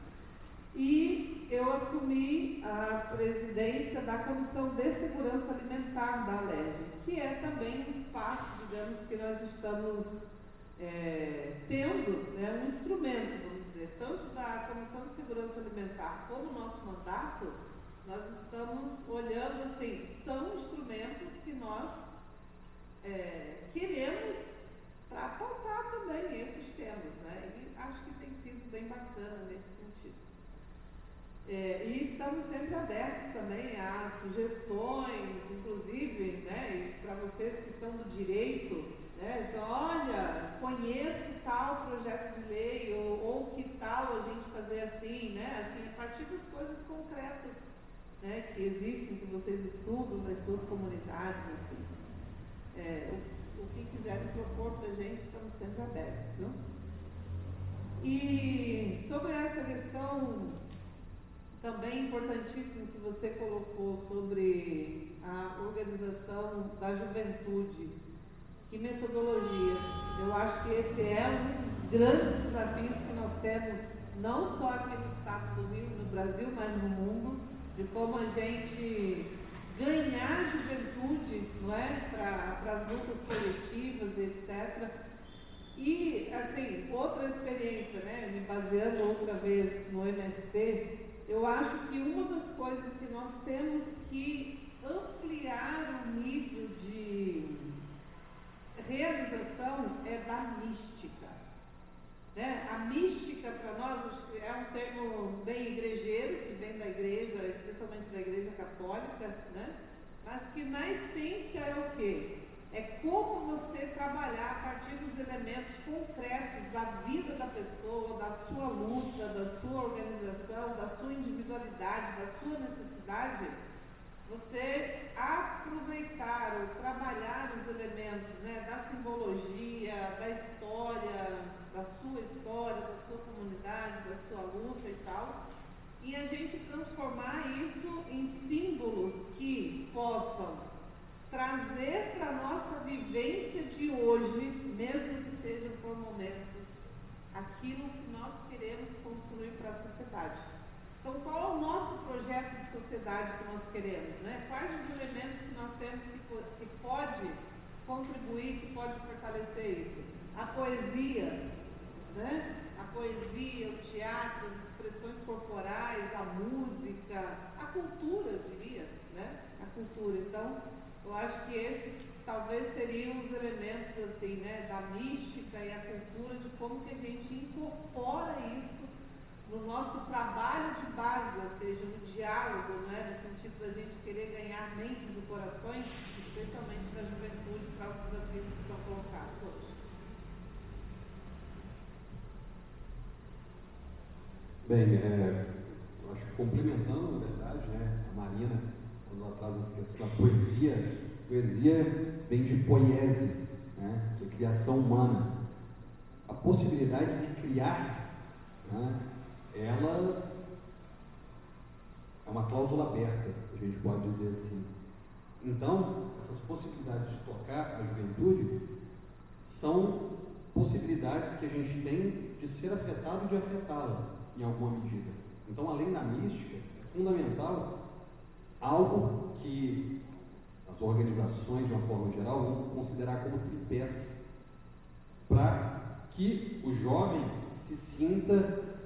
E eu assumi a presidência da Comissão de Segurança Alimentar da Alerj, que é também um espaço, digamos, que nós estamos tendo, né, um instrumento, vamos dizer, tanto da Comissão de Segurança Alimentar como o nosso mandato, nós estamos olhando assim, são instrumentos que nós queremos para pautar também esses temas, né? E acho que tem sido bem bacana nesse sentido. E estamos sempre abertos também a sugestões, inclusive, né, para vocês que são do direito, né, dizem, olha, conheço tal projeto de lei, ou que tal a gente fazer assim, né, assim, a partir das coisas concretas, né, que existem, que vocês estudam nas suas comunidades, enfim. O que quiserem propor para a gente, estamos sempre abertos, viu? E sobre essa questão também importantíssimo que você colocou sobre a organização da juventude, que metodologias, eu acho que esse é um dos grandes desafios que nós temos, não só aqui no estado do Rio, no Brasil, mas no mundo, de como a gente ganhar juventude, não é, para as lutas coletivas, etc. E, assim, outra experiência, né, me baseando outra vez no MST, eu acho que uma das coisas que nós temos que ampliar o nível de realização é da mística. Né? A mística, para nós, é um termo bem igrejeiro, que vem da igreja, especialmente da igreja católica, né? Mas que na essência é o quê? É como você trabalhar a partir dos elementos concretos da vida da pessoa, da sua luta, da sua organização, da sua individualidade, da sua necessidade, você aproveitar ou trabalhar os elementos, né, da simbologia, da história, da sua comunidade, da sua luta e tal, e a gente transformar isso em símbolos que possam trazer para a nossa vivência de hoje, mesmo que sejam por momentos, aquilo que nós queremos construir para a sociedade. Então, qual é o nosso projeto de sociedade que nós queremos, né? Quais os elementos que nós temos que pode contribuir, que pode fortalecer isso? A poesia, né? A poesia, o teatro, as expressões corporais, a música, a cultura, eu diria, né? A cultura. Então, eu acho que esses talvez seriam os elementos, assim, né? Da mística e a cultura, de como que a gente incorpora isso no nosso trabalho de base, ou seja, no diálogo, né, no sentido da gente querer ganhar mentes e corações, especialmente para a juventude, para os desafios que estão colocados hoje. Bem, eu acho que complementando, na verdade, né, a Marina, quando ela traz essa questão da poesia vem de poiese, né, de criação humana. A possibilidade de criar, né, ela é uma cláusula aberta, a gente pode dizer assim. Então, essas possibilidades de tocar a juventude são possibilidades que a gente tem de ser afetado e de afetá-la em alguma medida. Então, além da mística, é fundamental algo que as organizações, de uma forma geral, vão considerar como tripés, para que o jovem se sinta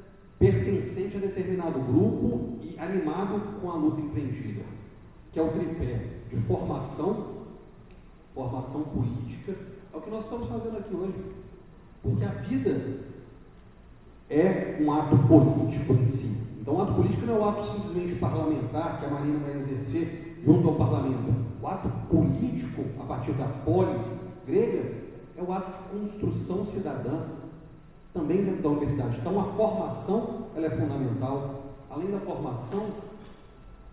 pertencente a determinado grupo e animado com a luta empreendida, que é o tripé de formação política. É o que nós estamos fazendo aqui hoje, porque a vida é um ato político em si. Então, o ato político não é o ato simplesmente parlamentar que a Marina vai exercer junto ao parlamento. O ato político, a partir da polis grega, é o ato de construção cidadã, também dentro da universidade. Então, a formação ela é fundamental. Além da formação,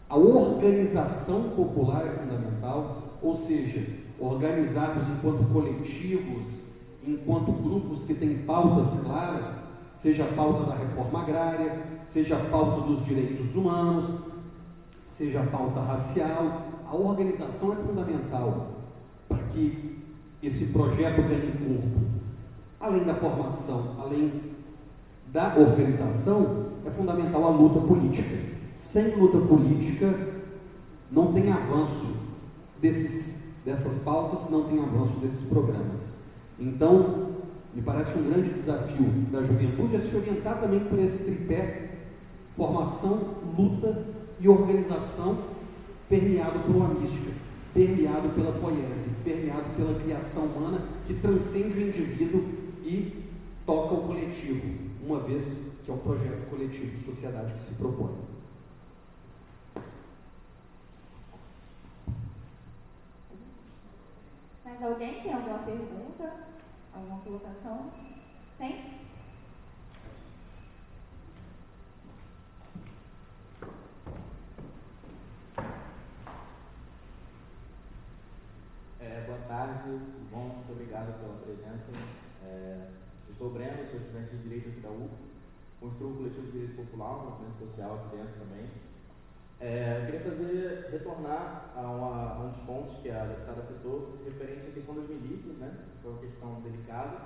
a organização popular é fundamental, ou seja, organizarmos enquanto coletivos, enquanto grupos que têm pautas claras, seja a pauta da reforma agrária, seja a pauta dos direitos humanos, seja a pauta racial. A organização é fundamental para que esse projeto ganhe corpo. Além da formação, além da organização, é fundamental a luta política. Sem luta política, não tem avanço dessas pautas, não tem avanço desses programas. Então, me parece que um grande desafio da juventude é se orientar também por esse tripé: formação, luta e organização, permeado por uma mística, permeado pela poiese, permeado pela criação humana que transcende o indivíduo e toca o coletivo, uma vez que é um projeto coletivo de sociedade que se propõe. Mais alguém tem alguma pergunta? Alguma colocação? Tem? Boa tarde, tudo bom? Muito obrigado pela presença. Eu sou o Breno, sou estudante de Direito aqui da UF, construo o coletivo de Direito Popular, um movimento social aqui dentro também. Eu queria retornar a um dos pontos que a deputada citou, referente à questão das milícias, né? Foi uma questão delicada,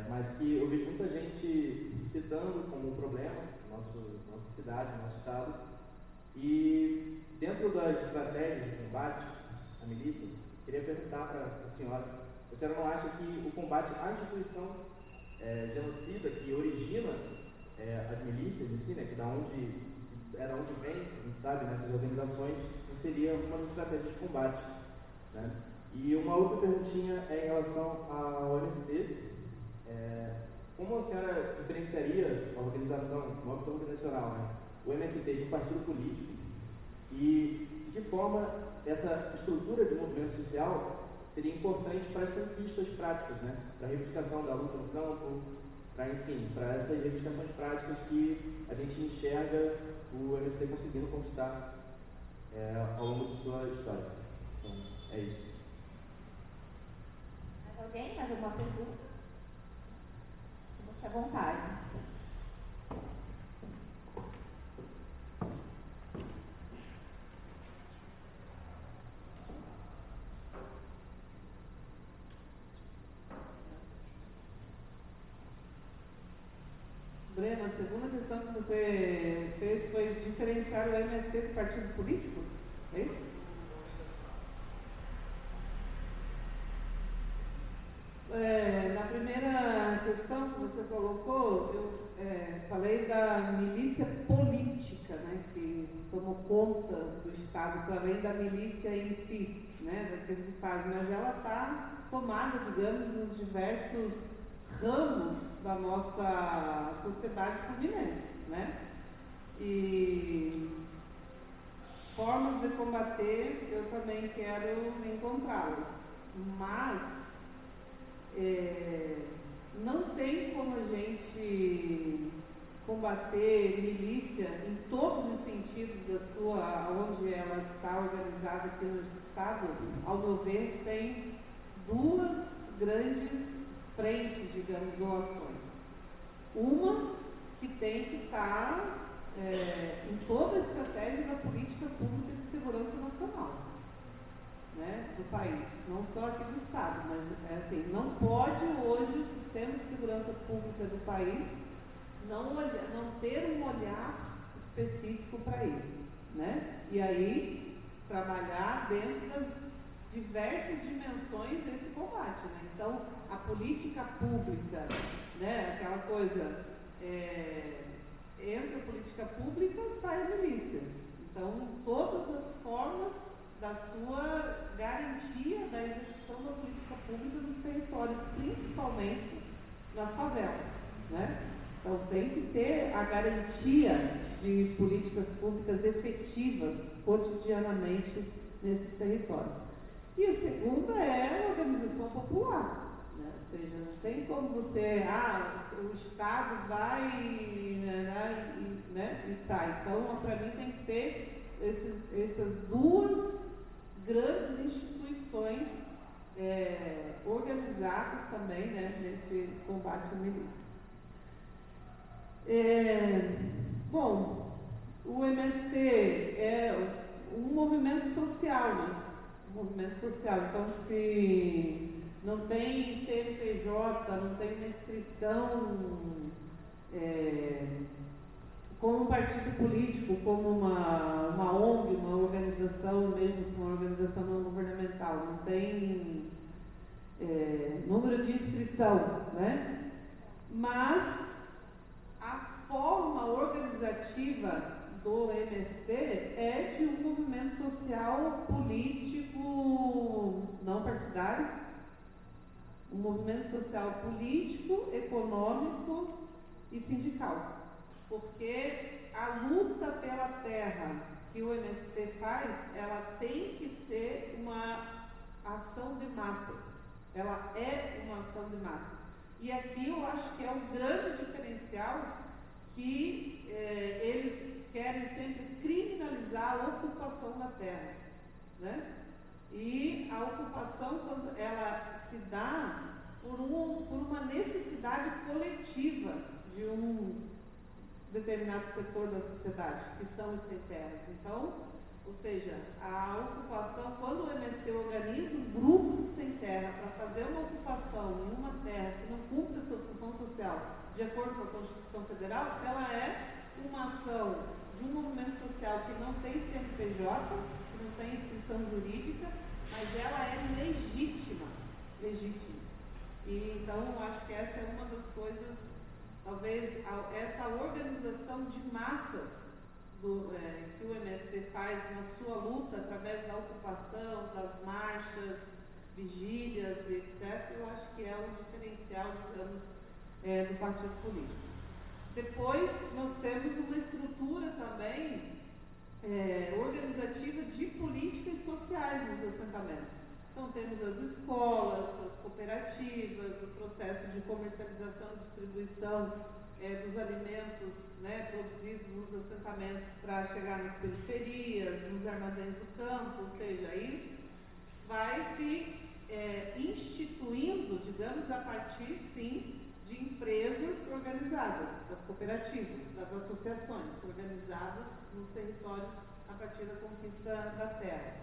mas que eu vejo muita gente citando como um problema na nossa cidade, no nosso estado. E dentro das estratégias de combate à milícia, queria perguntar para a senhora não acha que o combate à instituição genocida que origina as milícias em si, né, que da onde vem, a gente sabe, nessas organizações, não seria uma das estratégias de combate, né? E uma outra perguntinha é em relação ao MST. Como a senhora diferenciaria a organização, no âmbito organizacional, né, o MST de um partido político, e de que forma essa estrutura de movimento social seria importante para as conquistas práticas, né, para a reivindicação da luta no campo, para essas reivindicações práticas que a gente enxerga o MST conseguindo conquistar ao longo de sua história. Então, é isso. Mais alguém? Mais alguma pergunta? Sinta-se à vontade. Breno, a segunda questão que você fez foi diferenciar o MST do partido político? É isso? Na primeira questão que você colocou, eu falei da milícia política, né, que tomou conta do Estado, para além da milícia em si, né, daquilo que faz, mas ela está tomada, digamos, nos diversos ramos da nossa sociedade fluminense, né? E formas de combater eu também quero encontrá-las, mas não tem como a gente combater milícia em todos os sentidos da sua, onde ela está organizada aqui no estado, ao meu ver, sem duas grandes frentes, digamos, ou ações. Uma que tem que estar em toda a estratégia da política pública de segurança nacional, né, do país, não só aqui do Estado, mas assim, não pode hoje o sistema de segurança pública do país não ter um olhar específico para isso, né? E aí trabalhar dentro das diversas dimensões esse combate, né? Então, a política pública, né, aquela coisa entra a política pública, sai a milícia. Então, todas as formas da sua garantia da execução da política pública nos territórios, principalmente nas favelas, né? Então, tem que ter a garantia de políticas públicas efetivas cotidianamente nesses territórios. E a segunda é a organização popular, né? Ou seja, não tem como você, o Estado vai e sai. Então, para mim, tem que ter essas duas grandes instituições organizadas também, né, nesse combate à milícia. Bom, o MST é um movimento social, né? Um movimento social. Então, se não tem CNPJ, não tem uma inscrição como um partido político, como uma ONG, uma organização, mesmo uma organização não governamental, não tem número de inscrição, né? Mas a forma organizativa do MST é de um movimento social político não partidário, um movimento social político, econômico e sindical. Porque a luta pela terra que o MST faz, ela tem que ser uma ação de massas. Ela é uma ação de massas. E aqui eu acho que é um grande diferencial que eles querem sempre criminalizar a ocupação da terra, né? E a ocupação, quando ela se dá por uma necessidade coletiva de um determinado setor da sociedade, que são os sem terras. Então, ou seja, a ocupação, quando o MST organiza um grupo de sem terra para fazer uma ocupação em uma terra que não cumpre a sua função social de acordo com a Constituição Federal, ela é uma ação de um movimento social que não tem CNPJ, que não tem inscrição jurídica, mas ela é legítima. E então, eu acho que essa é uma das coisas, talvez essa organização de massas que o MST faz na sua luta, através da ocupação, das marchas, vigílias, etc., eu acho que é um diferencial, digamos, do partido político. Depois, nós temos uma estrutura também organizativa de políticas sociais nos assentamentos. Então, temos as escolas, as cooperativas, o processo de comercialização e distribuição dos alimentos, né, produzidos nos assentamentos para chegar nas periferias, nos armazéns do campo, ou seja, aí vai se instituindo, digamos, a partir, sim, de empresas organizadas, das cooperativas, das associações organizadas nos territórios a partir da conquista da terra.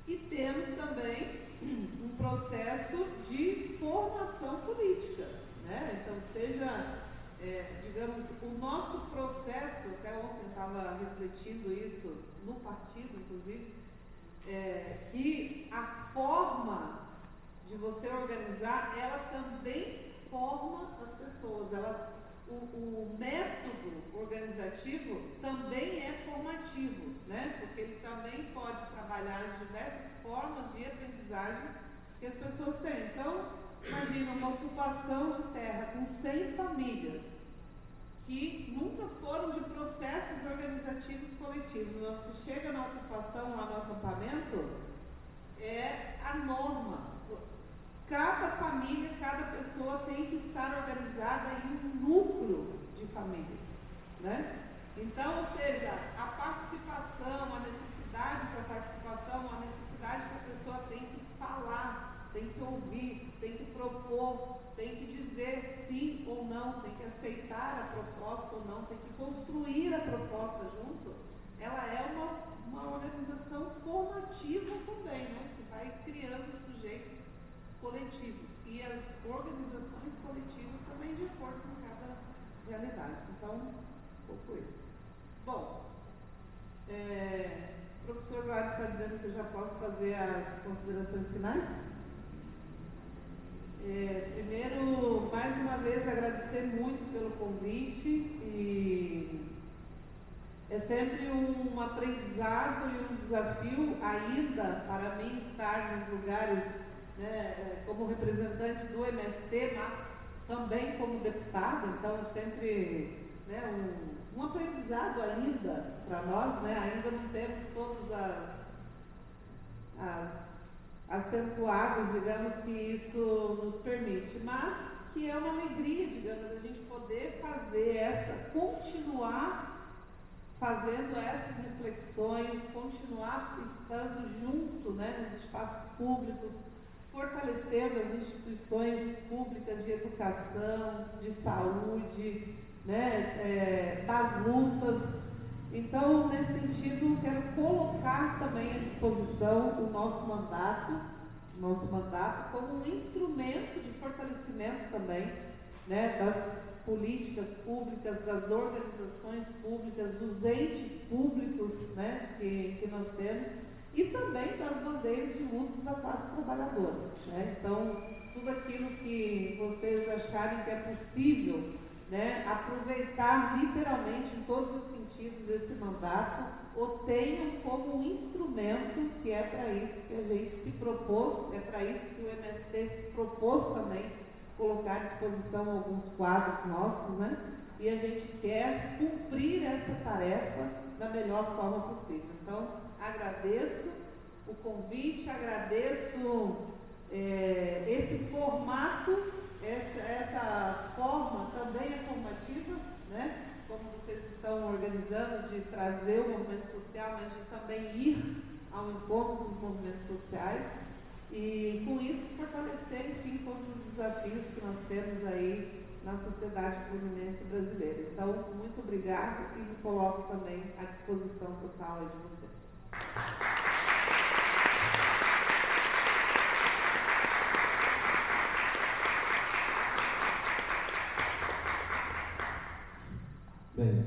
E temos também um processo de formação política, né? Então, seja, digamos, o nosso processo, até ontem estava refletindo isso no partido, inclusive, que a forma de você organizar, ela também forma as pessoas. O método organizativo também é formativo, né? Porque ele também pode trabalhar as diversas formas de aprendizagem que as pessoas têm. Então, imagina uma ocupação de terra com 100 famílias que nunca foram de processos organizativos coletivos. Quando você chega na ocupação, lá no acampamento, é a norma. Cada família, cada pessoa tem que estar organizada em um núcleo de famílias, né? Então, ou seja, a participação, a necessidade para a participação, a necessidade que a pessoa tem que falar, tem que ouvir, tem que propor, tem que dizer sim ou não, tem que aceitar a proposta ou não, tem que construir a proposta junto, ela é uma organização formativa também, né? Que vai criando sujeitos coletivos e as organizações coletivas também de acordo com cada realidade. Então, um pouco isso. Bom, o professor Gladys está dizendo que eu já posso fazer as considerações finais? Primeiro, mais uma vez, agradecer muito pelo convite, e é sempre um aprendizado e um desafio ainda para mim estar nos lugares, né, como representante do MST, mas também como deputada. Então é sempre, né, um aprendizado ainda para nós, né? Ainda não temos todas as acentuadas, digamos, que isso nos permite, mas que é uma alegria, digamos, a gente poder continuar fazendo essas reflexões, continuar estando junto, né, nos espaços públicos, fortalecendo as instituições públicas de educação, de saúde, né, das lutas. Então, nesse sentido, quero colocar também à disposição o nosso mandato como um instrumento de fortalecimento também, né, das políticas públicas, das organizações públicas, dos entes públicos, né, que nós temos, e também das bandeiras de lutas da classe trabalhadora, né? Então, tudo aquilo que vocês acharem que é possível, né, aproveitar literalmente em todos os sentidos esse mandato, o tenham como um instrumento, que é para isso que a gente se propôs, é para isso que o MST se propôs também, colocar à disposição alguns quadros nossos, né? E a gente quer cumprir essa tarefa da melhor forma possível. Então, agradeço o convite, agradeço esse formato, essa forma também é formativa, né? Como vocês estão organizando, de trazer o movimento social, mas de também ir ao encontro dos movimentos sociais, e com isso fortalecer, enfim, todos os desafios que nós temos aí na sociedade fluminense brasileira. Então, muito obrigado, e me coloco também à disposição total aí de vocês. Bem,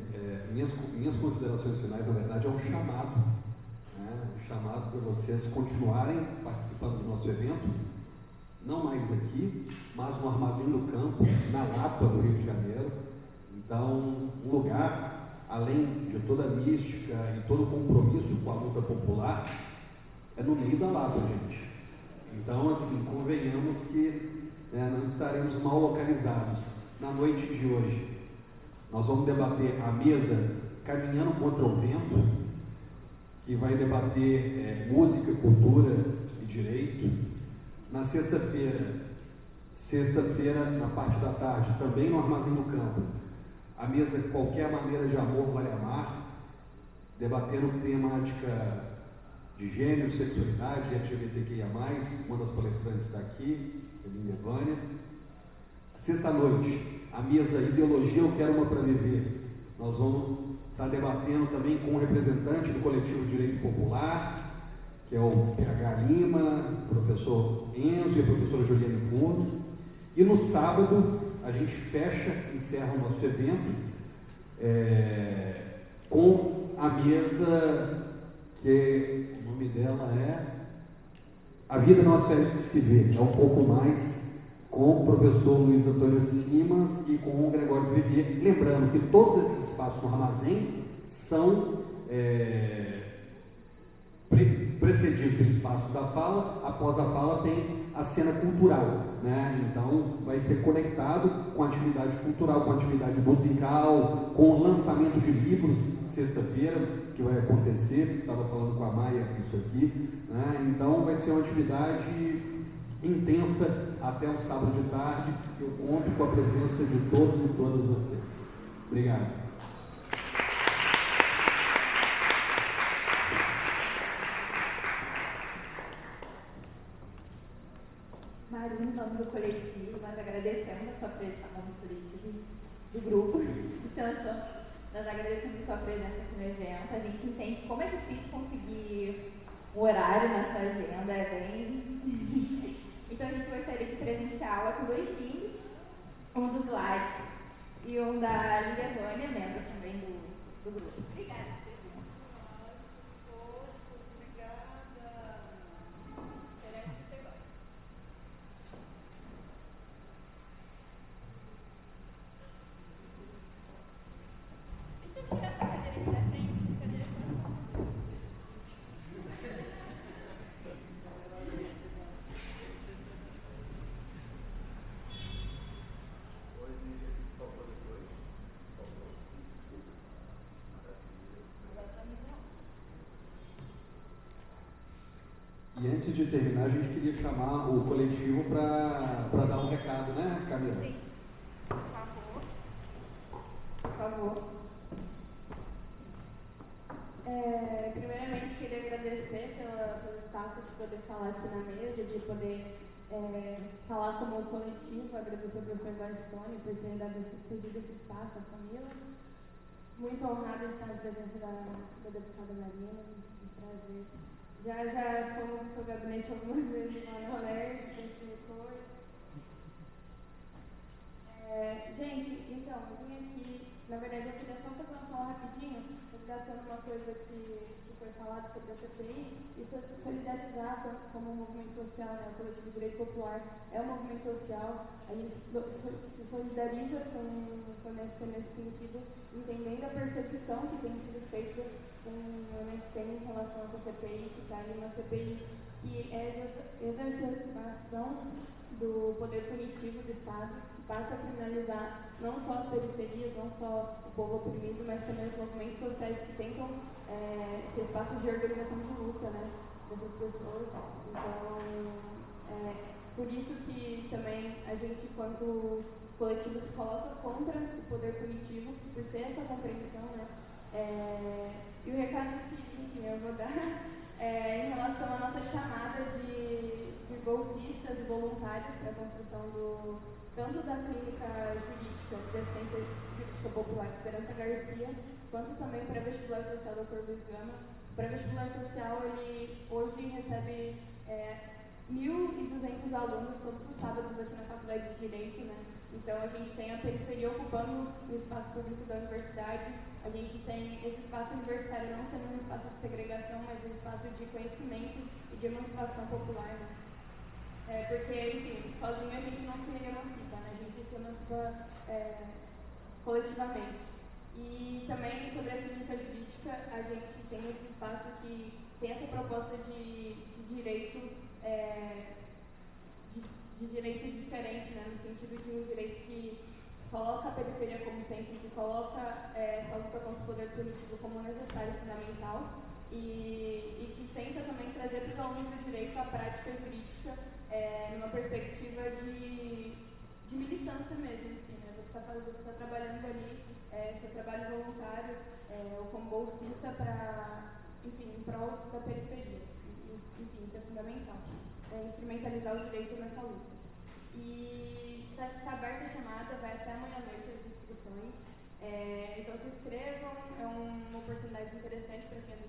minhas considerações finais, na verdade, é um chamado, né? Um chamado para vocês continuarem participando do nosso evento, não mais aqui, mas no Armazém do Campo, na Lapa, do Rio de Janeiro. Então, um lugar, além de toda a mística e todo o compromisso com a luta popular, é no meio da Lapa, gente. Então, assim, convenhamos que, né, não estaremos mal localizados. Na noite de hoje, nós vamos debater a mesa Caminhando contra o Vento, que vai debater música, cultura e direito. Na sexta-feira, na parte da tarde, também no Armazém do Campo, a mesa Qualquer Maneira de Amor Vale Amar, debatendo temática de gênero, sexualidade, LGBTQIA+. Uma das palestrantes está aqui, Elinha Vânia. Sexta-noite, a mesa Ideologia Eu Quero Uma para Viver. Nós vamos estar debatendo também com o representante do coletivo Direito Popular, que é o PH Lima, o professor Enzo e a professora Juliane Furno. E no sábado, a gente encerra o nosso evento com a mesa que o nome dela é A Vida Não é Só Isso Que Se Vê. É um pouco mais com o professor Luiz Antônio Simas e com o Gregório Vivier. Lembrando que todos esses espaços no armazém são precedidos de espaços da fala. Após a fala tem a cena cultural, né? Então vai ser conectado com atividade cultural, com atividade musical, com lançamento de livros sexta-feira, que vai acontecer. Estava falando com a Maia isso aqui, né? Então vai ser uma atividade intensa até o sábado de tarde. Eu conto com a presença de todos e todas vocês. Obrigado. Marina, em nome do coletivo, nós agradecemos a sua presença, nome do coletivo, do grupo de extensão, nós agradecemos a sua presença aqui no evento. A gente entende como é difícil conseguir um horário na sua agenda, é bem... Então a gente gostaria de presenteá-la com 2 livros, um do Duarte e um da Lídia Vânia, membro também do grupo. Obrigada. E antes de terminar, a gente queria chamar o coletivo para dar um recado, né, Camila? Sim. Por favor. Por favor. Primeiramente, queria agradecer pelo espaço de poder falar aqui na mesa, de poder falar como coletivo, agradecer ao professor Gladstone por ter cedido esse espaço à Camila. Muito honrada de estar na presença da deputada Marina, um prazer. Já fomos no seu gabinete algumas vezes lá na UERJ, entre coisa. Gente, então, eu vim aqui, na verdade eu queria só fazer uma fala rapidinho, resgatando uma coisa que foi falado sobre a CPI, e solidarizar como um movimento social, né? O Coletivo Direito Popular é um movimento social, a gente se solidariza com o MST nesse sentido, entendendo a perseguição que tem sido feita com o MST em relação a essa CPI, que está aí uma CPI que é exacerbação do poder punitivo do Estado, que passa a criminalizar não só as periferias, não só o povo oprimido, mas também os movimentos sociais que tentam ser espaços de organização de luta, né, dessas pessoas. Então, por isso que também a gente, enquanto coletivo, se coloca contra o poder punitivo, por ter essa compreensão, né. E o recado que, enfim, eu vou dar em relação à nossa chamada de bolsistas e voluntários para a construção tanto da clínica jurídica, da assistência jurídica popular Esperança Garcia, quanto também para vestibular social Dr. Luiz Gama. O pré-vestibular social, ele hoje recebe 1.200 alunos todos os sábados aqui na Faculdade de Direito, né? Então a gente tem a periferia ocupando o espaço público da universidade, a gente tem esse espaço universitário não sendo um espaço de segregação, mas um espaço de conhecimento e de emancipação popular, né? Porque, enfim, sozinho a gente não se emancipa, né? A gente se emancipa coletivamente. E também sobre a clínica jurídica, a gente tem esse espaço que tem essa proposta de direito, de direito diferente, né? No sentido de um direito que coloca a periferia como centro, que coloca essa luta contra o poder punitivo como necessário e fundamental, e que tenta também trazer para os alunos do direito a prática jurídica numa perspectiva de militância mesmo, assim, né? Você está trabalhando ali, seu trabalho voluntário, ou como bolsista em prol da periferia. Enfim, isso é fundamental. Instrumentalizar o direito nessa luta. E está aberta a chamada, vai até amanhã à noite as inscrições. Então se inscrevam, é uma oportunidade interessante para quem é do